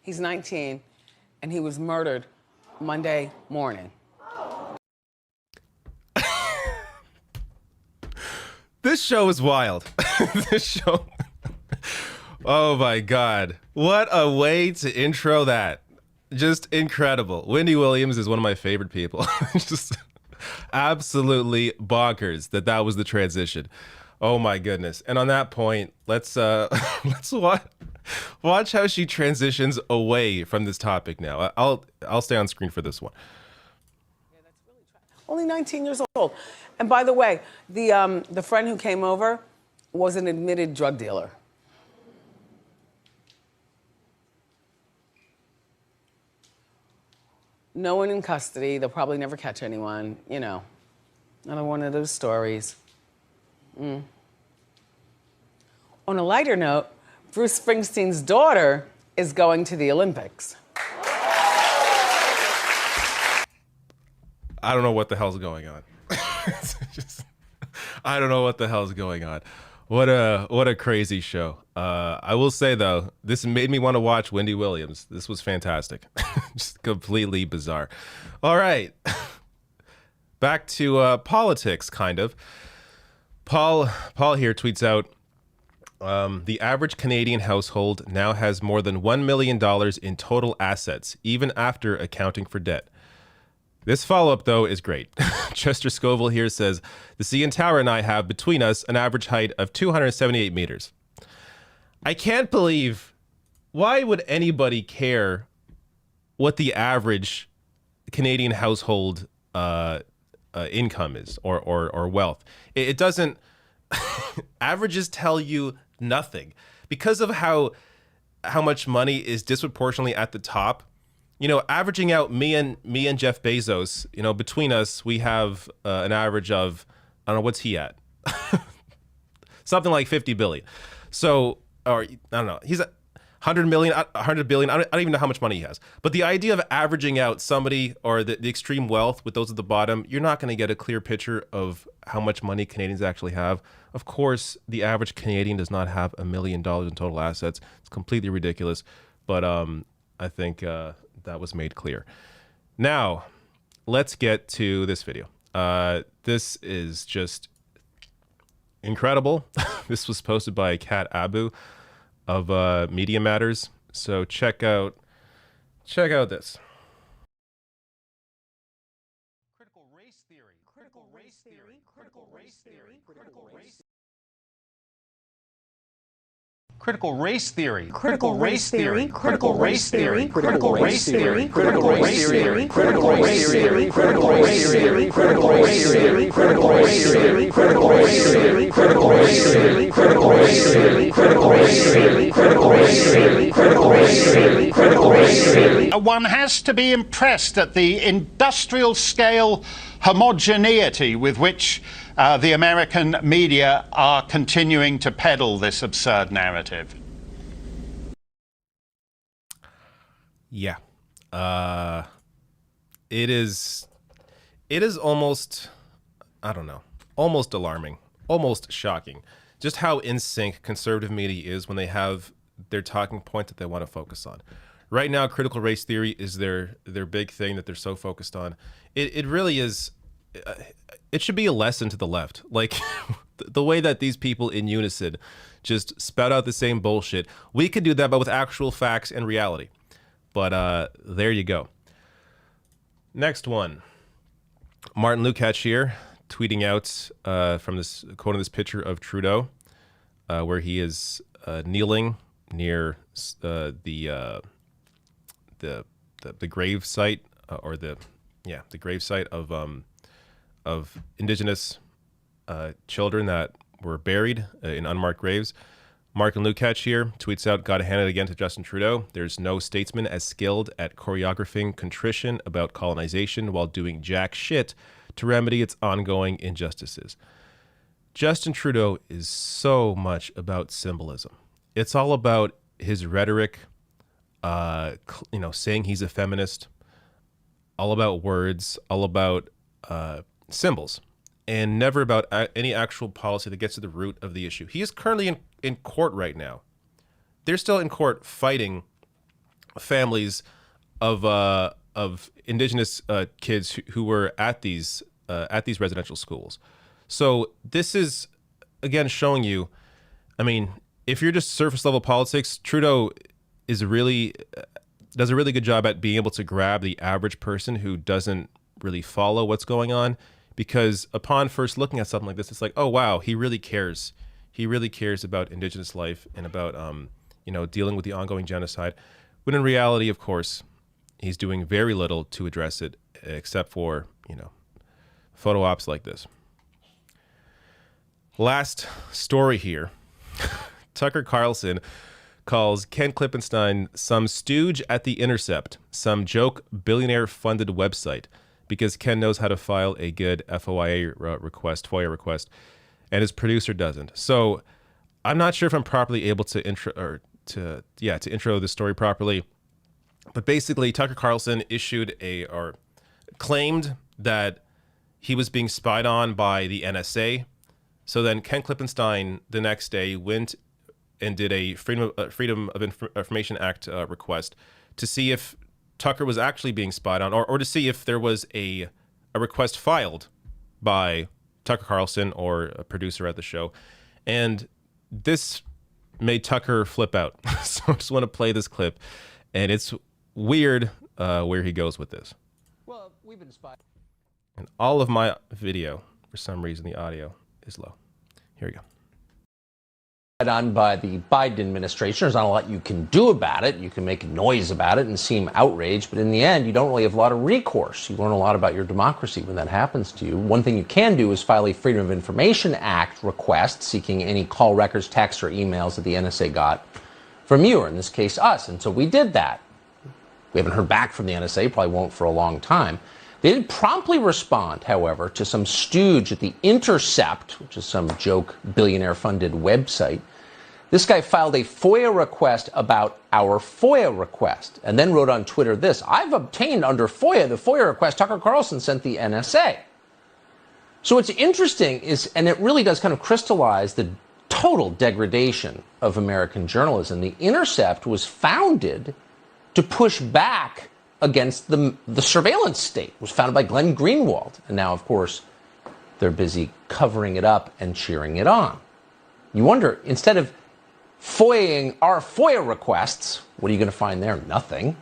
[SPEAKER 8] He's 19, and he was murdered Monday morning.
[SPEAKER 1] This show is wild. This show. Oh my God. What a way to intro that. Just incredible. Wendy Williams is one of my favorite people. Just absolutely bonkers that was the transition. Oh my goodness. And on that point, let's watch how she transitions away from this topic now. I'll stay on screen for this one.
[SPEAKER 8] Only 19 years old. And by the way, the friend who came over was an admitted drug dealer. No one in custody. They'll probably never catch anyone. You know, another one of those stories. On a lighter note, Bruce Springsteen's daughter is going to the Olympics.
[SPEAKER 1] I don't know what the hell's going on. I don't know what the hell's going on. What a crazy show. I will say though, this made me want to watch Wendy Williams. This was fantastic. Just completely bizarre. All right. Back to politics, kind of. Paul here tweets out, the average Canadian household now has more than $1 million in total assets, even after accounting for debt. This follow-up, though, is great. Chester Scoville here says, the CN Tower and I have between us an average height of 278 meters. I can't believe, why would anybody care what the average Canadian household income is or wealth? It doesn't, averages tell you nothing. Because of how much money is disproportionately at the top, you know, averaging out me and Jeff Bezos, you know, between us, we have an average of, I don't know, what's he at? Something like 50 billion. So, or I don't know, he's at 100 million, 100 billion. I don't even know how much money he has. But the idea of averaging out somebody or the extreme wealth with those at the bottom, you're not going to get a clear picture of how much money Canadians actually have. Of course, the average Canadian does not have $1 million in total assets. It's completely ridiculous. But I think that was made clear. Now, let's get to this video. This is just incredible. This was posted by Kat Abu of Media Matters. So check out this.
[SPEAKER 11] Critical race theory. Critical race theory. Critical race theory. Critical race. Critical race theory. Critical race theory. Critical race theory. Critical race theory. Critical race theory. Critical race theory. Critical race theory. Critical race theory. Critical race theory. Critical race theory. Critical race theory. Critical race theory. Critical race theory. Critical race theory. Critical race theory. Critical race theory. One has to be impressed at the industrial scale homogeneity with which the American media are continuing to peddle this absurd narrative.
[SPEAKER 1] Yeah. It is almost, I don't know, almost alarming, almost shocking, just how in sync conservative media is when they have their talking point that they want to focus on. Right now, critical race theory is their big thing that they're so focused on. It really is. It should be a lesson to the left. Like the way that these people in unison just spout out the same bullshit. We could do that, but with actual facts and reality. But there you go. Next one. Martin Lukács here, tweeting out from this quote in this picture of Trudeau, where he is kneeling near the grave site or the grave site of Indigenous children that were buried in unmarked graves. Martin Lukács here tweets out, "Gotta hand it again to Justin Trudeau. There's no statesman as skilled at choreographing contrition about colonization while doing jack shit to remedy its ongoing injustices." Justin Trudeau is so much about symbolism. It's all about his rhetoric, saying he's a feminist, all about words, all about symbols, and never about any actual policy that gets to the root of the issue. He is currently in court right now. They're still in court fighting families of Indigenous kids who were at these residential schools. So this is, again, showing you, I mean, if you're just surface level politics, Trudeau does a really good job at being able to grab the average person who doesn't really follow what's going on, because upon first looking at something like this, it's like, oh wow, he really cares. He really cares about Indigenous life and about dealing with the ongoing genocide. When in reality, of course, he's doing very little to address it, except for photo ops like this. Last story here. Tucker Carlson calls Ken Klippenstein some stooge at The Intercept, some joke billionaire-funded website, because Ken knows how to file a good FOIA request, and his producer doesn't. So I'm not sure if I'm properly able to intro the story properly, but basically Tucker Carlson claimed that he was being spied on by the NSA. So then Ken Klippenstein the next day went and did a Freedom of Information Act request to see if Tucker was actually being spied on, or to see if there was a request filed by Tucker Carlson or a producer at the show. And this made Tucker flip out. So I just want to play this clip, and it's weird where he goes with this.
[SPEAKER 12] Well,
[SPEAKER 11] we've been spying.
[SPEAKER 1] And all of my video, for some reason, the audio is low. Here we go.
[SPEAKER 12] On by the Biden administration. There's not a lot you can do about it. You can make noise about it and seem outraged, but in the end, you don't really have a lot of recourse. You learn a lot about your democracy when that happens to you. One thing you can do is file a Freedom of Information Act request seeking any call records, texts, or emails that the NSA got from you, or in this case, us. And so we did that. We haven't heard back from the NSA, probably won't for a long time. They did promptly respond, however, to some stooge at The Intercept, which is some joke billionaire-funded website. This guy filed a FOIA request about our FOIA request and then wrote on Twitter this: I've obtained under FOIA the FOIA request Tucker Carlson sent the NSA. So what's interesting is, and it really does kind of crystallize the total degradation of American journalism. The Intercept was founded to push back against the surveillance state. It was founded by Glenn Greenwald. And now, of course, they're busy covering it up and cheering it on. You wonder, instead of FOIAing our FOIA requests, what are you going to find there? Nothing.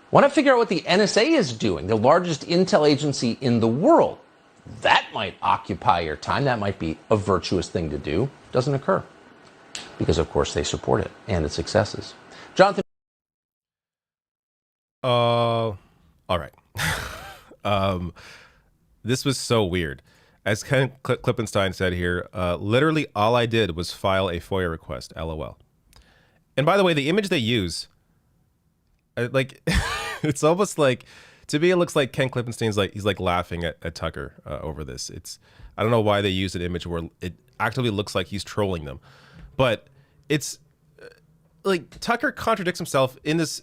[SPEAKER 12] Why not figure out what the NSA is doing, the largest intel agency in the world? That might occupy your time. That might be a virtuous thing to do. Doesn't occur. Because, of course, they support it and its successes. Jonathan.
[SPEAKER 1] All right. This was so weird. As Ken Klippenstein said here, literally all I did was file a FOIA request, LOL. And by the way, the image they use, like, it's almost like, to me, it looks like Ken Klippenstein's like, he's like laughing at Tucker over this. I don't know why they use an image where it actively looks like he's trolling them. But it's like Tucker contradicts himself in this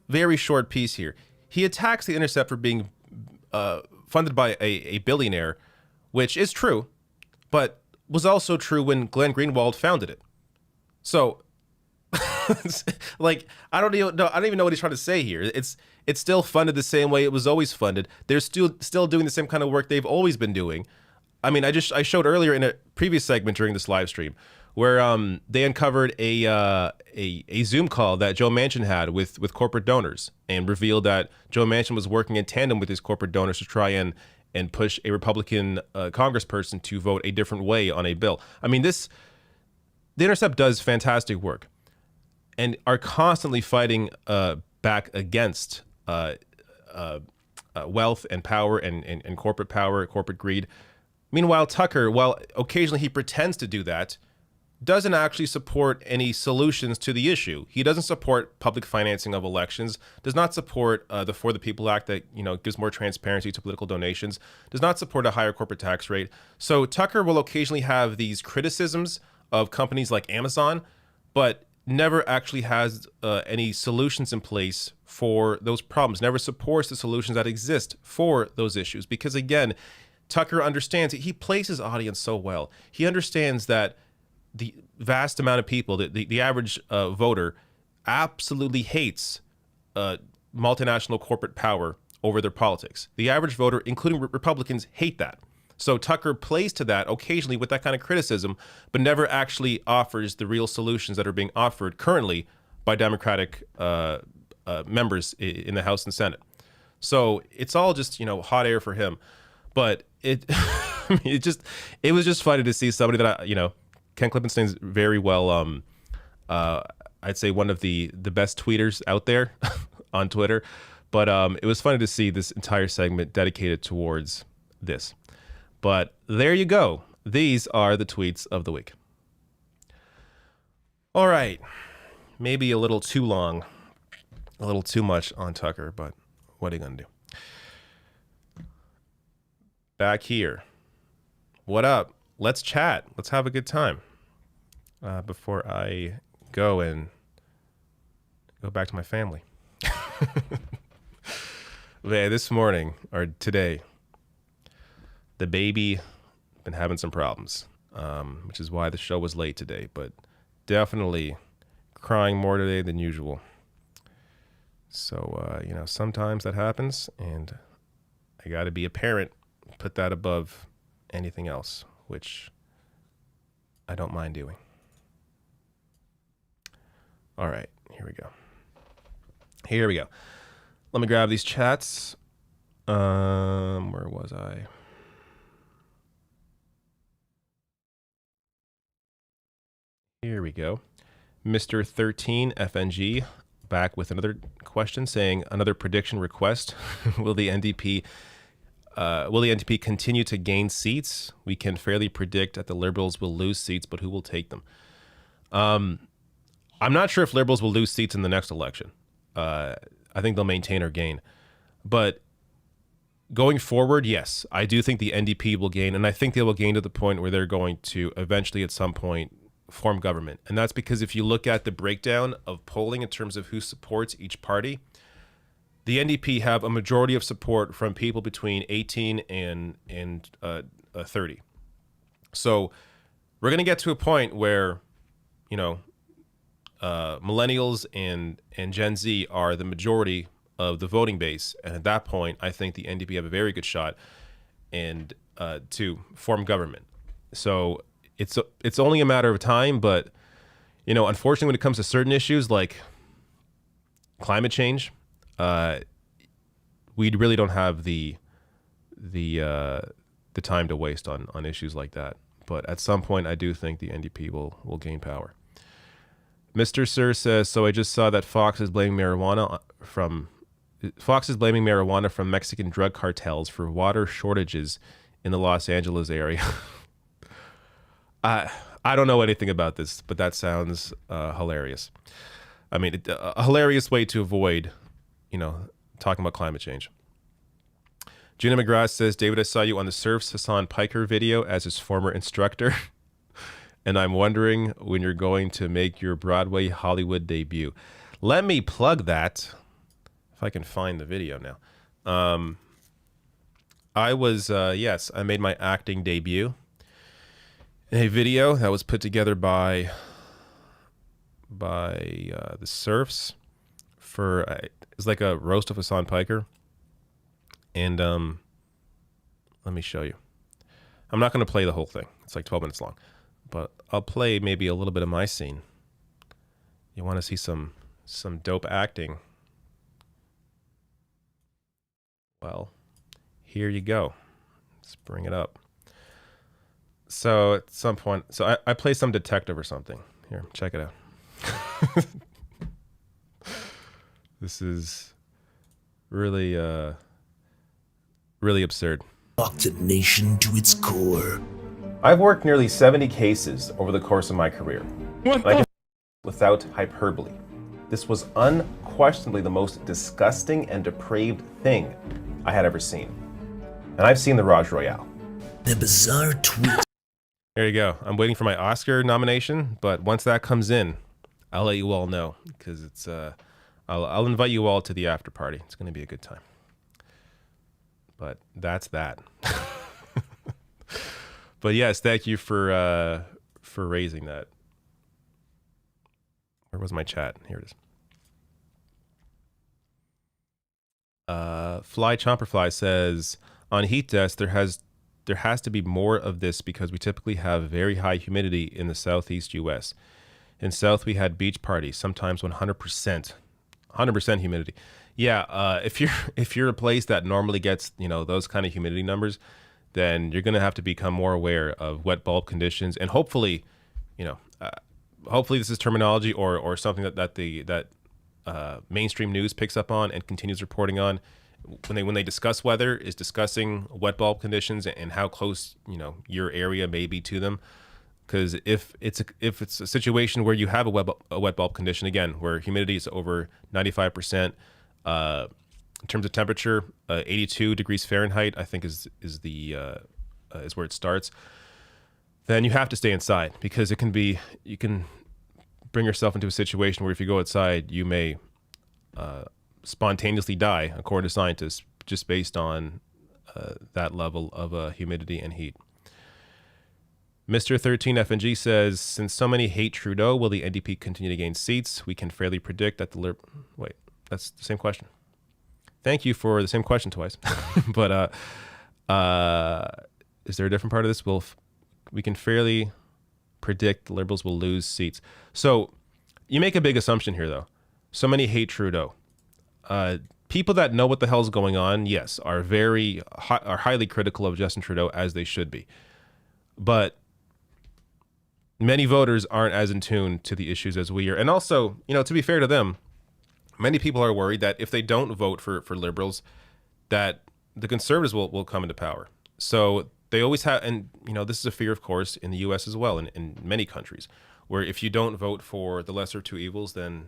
[SPEAKER 1] very short piece here. He attacks The Intercept for being funded by a billionaire, which is true, but was also true when Glenn Greenwald founded it. So, like, I don't even know what he's trying to say here. It's still funded the same way it was always funded. They're still doing the same kind of work they've always been doing. I mean, I showed earlier in a previous segment during this live stream where they uncovered a Zoom call that Joe Manchin had with corporate donors and revealed that Joe Manchin was working in tandem with his corporate donors to try and push a Republican congressperson to vote a different way on a bill. I mean, The Intercept does fantastic work and are constantly fighting back against wealth and power and corporate power, corporate greed. Meanwhile, Tucker, while occasionally he pretends to do that, doesn't actually support any solutions to the issue. He doesn't support public financing of elections, does not support the For the People Act that, gives more transparency to political donations, does not support a higher corporate tax rate. So Tucker will occasionally have these criticisms of companies like Amazon, but never actually has any solutions in place for those problems, never supports the solutions that exist for those issues. Because again, Tucker understands, he plays his audience so well. He understands that the vast amount of people, the average voter, absolutely hates multinational corporate power over their politics. The average voter, including Republicans, hate that. So Tucker plays to that occasionally with that kind of criticism, but never actually offers the real solutions that are being offered currently by Democratic members in the House and Senate. So it's all just, hot air for him. But it was just funny to see somebody that Ken Klippenstein's very well, I'd say one of the best tweeters out there on Twitter. But it was funny to see this entire segment dedicated towards this. But there you go. These are the tweets of the week. All right. Maybe a little too long, a little too much on Tucker, but what are you going to do? Back here. What up? Let's chat. Let's have a good time. Before I go back to my family. This morning, or today, the baby been having some problems, which is why the show was late today, but definitely crying more today than usual. So, sometimes that happens, and I got to be a parent, put that above anything else, which I don't mind doing. All right, here we go. Let me grab these chats. Where was I? Here we go. Mr. 13 FNG back with another question saying another prediction request. Will the NDP continue to gain seats? We can fairly predict that the Liberals will lose seats, but who will take them? I'm not sure if Liberals will lose seats in the next election. I think they'll maintain or gain. But going forward, yes, I do think the NDP will gain, and I think they will gain to the point where they're going to eventually at some point form government. And that's because if you look at the breakdown of polling in terms of who supports each party, the NDP have a majority of support from people between 18 and 30. So we're going to get to a point where, millennials and Gen Z are the majority of the voting base. And at that point, I think the NDP have a very good shot and to form government. So it's only a matter of time, but unfortunately, when it comes to certain issues like climate change, we really don't have the time to waste on issues like that. But at some point, I do think the NDP will gain power. Mr. Sir says, so I just saw that Fox is blaming marijuana from Mexican drug cartels for water shortages in the Los Angeles area. I don't know anything about this, but that sounds hilarious. I mean, a hilarious way to avoid, talking about climate change. Gina McGrath says, David, I saw you on the Surf's Hassan Piker video as his former instructor. And I'm wondering when you're going to make your Broadway Hollywood debut. Let me plug that, if I can find the video now. I was, yes, I made my acting debut in a video that was put together by the Surfs for, it's like a roast of Hassan Piker. And let me show you. I'm not going to play the whole thing. It's like 12 minutes long. But I'll play maybe a little bit of my scene. You want to see some dope acting? Well, here you go. Let's bring it up. So at some point, I play some detective or something. Here, check it out. This is really, really absurd.
[SPEAKER 13] Nation to its core.
[SPEAKER 1] I've worked nearly 70 cases over the course of my career. Without hyperbole. This was unquestionably the most disgusting and depraved thing I had ever seen. And I've seen the Raj Royale.
[SPEAKER 13] The bizarre tweet.
[SPEAKER 1] There you go. I'm waiting for my Oscar nomination, but once that comes in, I'll let you all know because it's I'll invite you all to the after party. It's going to be a good time. But that's that. But yes, thank you for raising that. Where was my chat? Here it is. Fly Chomperfly says, on heat desk, there has to be more of this because we typically have very high humidity in the southeast U.S. In South, we had beach parties, sometimes 100% humidity. Yeah, if you're a place that normally gets those kind of humidity numbers, then you're going to have to become more aware of wet bulb conditions, and hopefully this is terminology or something that mainstream news picks up on and continues reporting on when they discuss weather, is discussing wet bulb conditions and how close your area may be to them. Because if it's a situation where you have a wet bulb condition, again, where humidity is over 95%, in terms of temperature, 82 degrees Fahrenheit, I think is where it starts. Then you have to stay inside because you can bring yourself into a situation where if you go outside, you may spontaneously die, according to scientists, just based on that level of humidity and heat. Mr. 13 FNG says, since so many hate Trudeau, will the NDP continue to gain seats? We can fairly predict that wait, that's the same question. Thank you for the same question twice. But is there a different part of this? We can fairly predict the Liberals will lose seats. So you make a big assumption here, though. So many hate Trudeau. people that know what the hell's going on, yes, are are highly critical of Justin Trudeau, as they should be. But many voters aren't as in tune to the issues as we are. And also, to be fair to them, many people are worried that if they don't vote for Liberals, that the Conservatives will come into power. So they always have, and this is a fear, of course, in the U.S. as well, and in many countries, where if you don't vote for the lesser two evils, then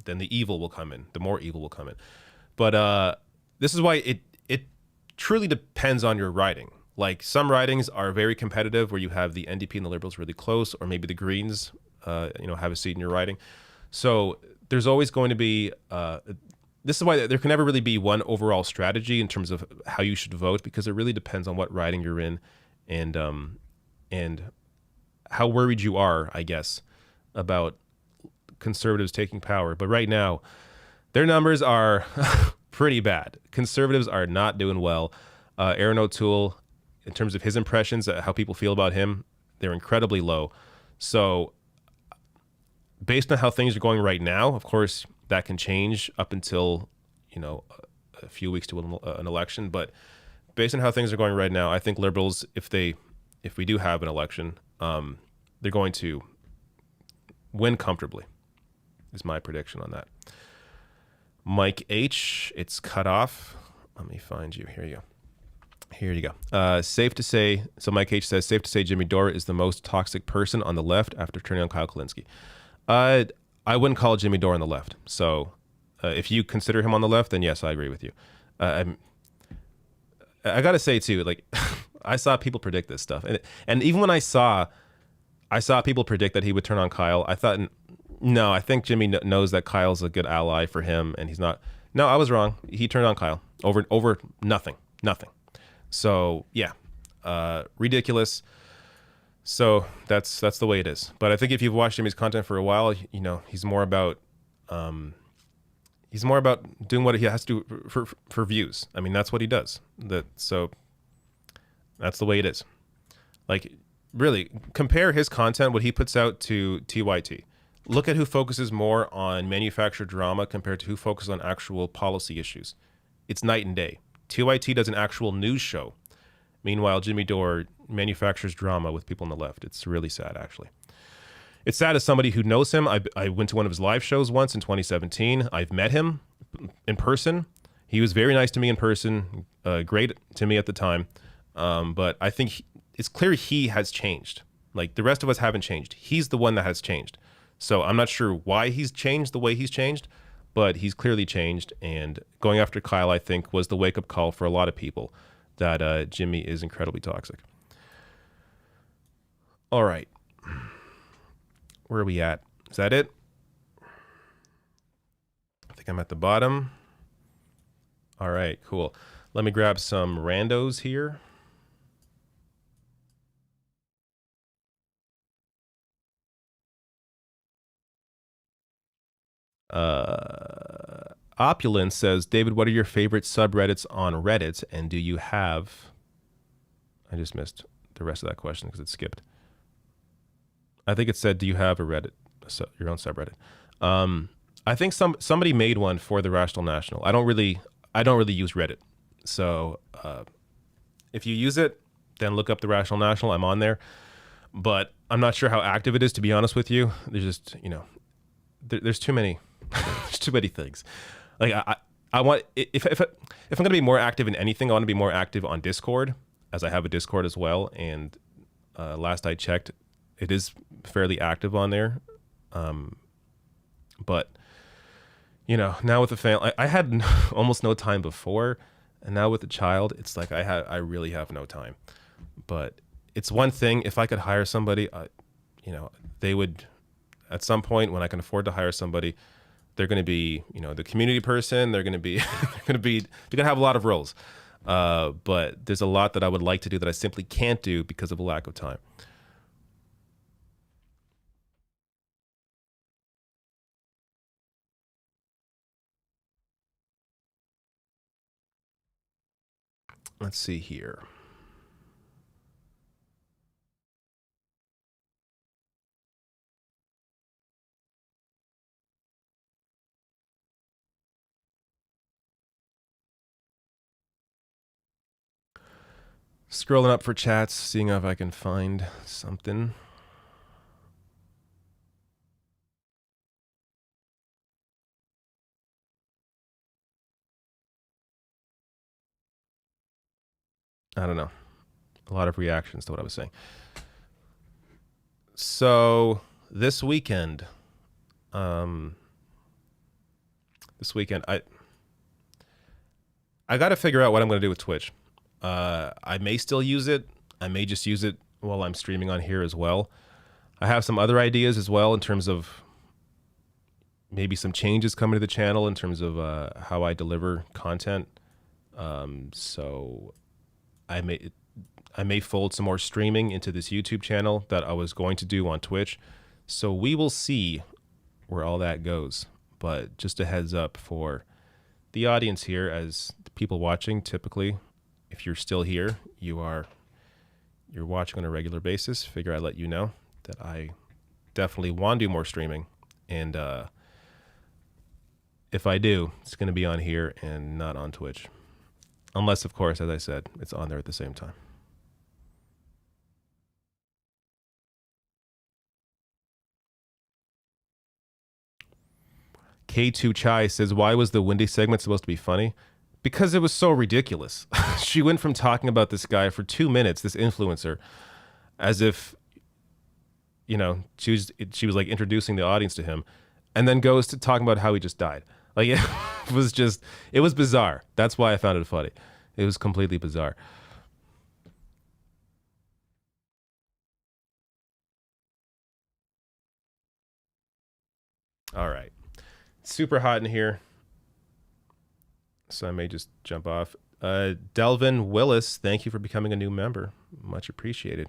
[SPEAKER 1] the evil will come in, the more evil will come in. But this is why it truly depends on your riding. Like, some ridings are very competitive, where you have the NDP and the Liberals really close, or maybe the Greens, have a seat in your riding. So there's always going to be. This is why there can never really be one overall strategy in terms of how you should vote, because it really depends on what riding you're in, and how worried you are, I guess, about Conservatives taking power. But right now, their numbers are pretty bad. Conservatives are not doing well. Aaron O'Toole, in terms of his impressions, how people feel about him, they're incredibly low. So based on how things are going right now, of course, that can change up until, a few weeks to an election. But based on how things are going right now, I think Liberals, if we do have an election, they're going to win comfortably, is my prediction on that. Mike H, it's cut off. Let me find you. Here you go. Safe to say, so Mike H says, safe to say Jimmy Dore is the most toxic person on the left after turning on Kyle Kalinske. I wouldn't call Jimmy Dore on the left. So if you consider him on the left, then yes, I agree with you. I got to say too, like, I saw people predict this stuff. And even when I saw people predict that he would turn on Kyle, I thought, no, I think Jimmy knows that Kyle's a good ally for him, and he's not. No, I was wrong. He turned on Kyle over nothing. So yeah, ridiculous. So that's the way it is. But I think if you've watched Jimmy's content for a while, he's more about doing what he has to do for views. I mean, that's what he does. So that's the way it is. Like, really, compare his content, what he puts out, to TYT. Look at who focuses more on manufactured drama compared to who focuses on actual policy issues. It's night and day. TYT does an actual news show. Meanwhile, Jimmy Dore manufactures drama with people on the left. It's really sad, actually. It's sad as somebody who knows him. I went to one of his live shows once in 2017. I've met him in person. He was very nice to me in person, great to me at the time. But I think it's clear he has changed. Like, the rest of us haven't changed. He's the one that has changed. So I'm not sure why he's changed the way he's changed, but he's clearly changed. And going after Kyle, I think, was the wake-up call for a lot of people that Jimmy is incredibly toxic. All right. Where are we at? Is that it? I think I'm at the bottom. All right, cool. Let me grab some randos here. Opulence says, David, what are your favorite subreddits on Reddit, and do you have... I just missed the rest of that question because it skipped. I think it said, do you have a Reddit, your own subreddit? I think somebody made one for the Rational National. I don't really use Reddit. So if you use it, then look up the Rational National. I'm on there. But I'm not sure how active it is, to be honest with you. There's just, there's too many there's too many things. Like, I want, if I'm going to be more active in anything, I want to be more active on Discord, as I have a Discord as well. And last I checked, it is fairly active on there. But, now with the family, I had almost no time before. And now with the child, it's like I really have no time. But it's one thing, if I could hire somebody, they would, at some point when I can afford to hire somebody, they're going to be, the community person. They're going to be, they're going to have a lot of roles. But there's a lot that I would like to do that I simply can't do because of a lack of time. Let's see here. Scrolling up for chats, seeing if I can find something. I don't know. A lot of reactions to what I was saying. So this weekend, I got to figure out what I'm going to do with Twitch. I may still use it. I may just use it while I'm streaming on here as well. I have some other ideas as well in terms of maybe some changes coming to the channel in terms of how I deliver content. So I may fold some more streaming into this YouTube channel that I was going to do on Twitch. So we will see where all that goes. But just a heads up for the audience here, as the people watching, typically, if you're still here, you're watching on a regular basis. Figure I'd let you know that I definitely want to do more streaming. And if I do, it's going to be on here and not on Twitch. Unless, of course, as I said, it's on there at the same time. K2 Chai says, why was the Wendy segment supposed to be funny? Because it was so ridiculous. She went from talking about this guy for 2 minutes, this influencer, as if, you know, she was like introducing the audience to him, and then goes to talking about how he just died. Like, it was bizarre. That's why I found it funny. It was completely bizarre. All right. Super hot in here, so I may just jump off. Delvin Willis, thank you for becoming a new member. Much appreciated.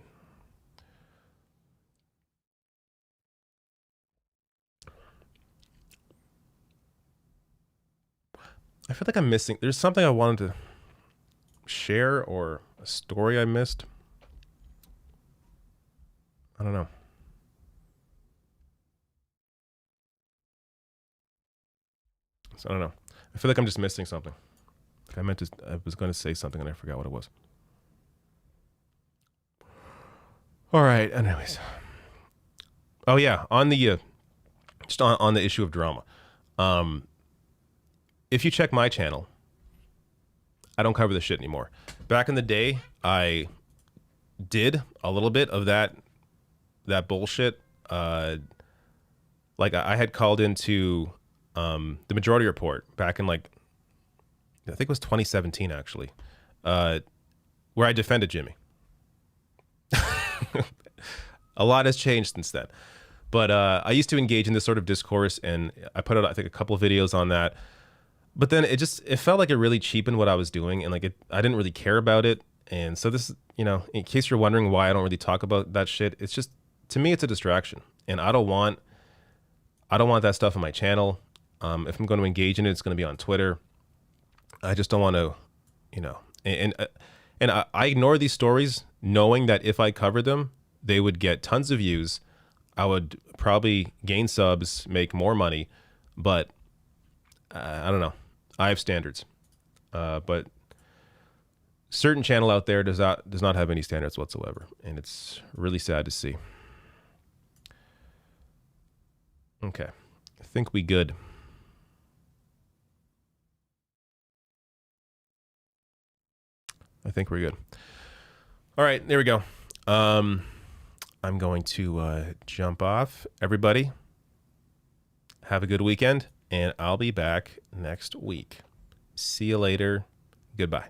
[SPEAKER 1] I feel like I'm missing. There's something I wanted to share or a story I missed. I don't know. So I don't know. I feel like I'm just missing something. I was going to say something and I forgot what it was. All right. Anyways. Oh yeah. On the, just on the issue of drama. If you check my channel, I don't cover this shit anymore. Back in the day, I did a little bit of that bullshit. Like I had called into the Majority Report back in, like, I think it was 2017 actually, where I defended Jimmy. A lot has changed since then, but I used to engage in this sort of discourse, and I put out, I think, a couple of videos on that. But then it felt like it really cheapened what I was doing, and like I didn't really care about it. And so this, you know, in case you're wondering why I don't really talk about that shit, it's just, to me, it's a distraction, and I don't want that stuff on my channel. If I'm going to engage in it, it's going to be on Twitter. I just don't want to, you know, and I ignore these stories knowing that if I covered them, they would get tons of views. I would probably gain subs, make more money, but I don't know. I have standards, but certain channel out there does not have any standards whatsoever, and it's really sad to see. Okay, I think we good. I think we're good. All right, there we go. I'm going to jump off. Everybody, have a good weekend, and I'll be back next week. See you later. Goodbye.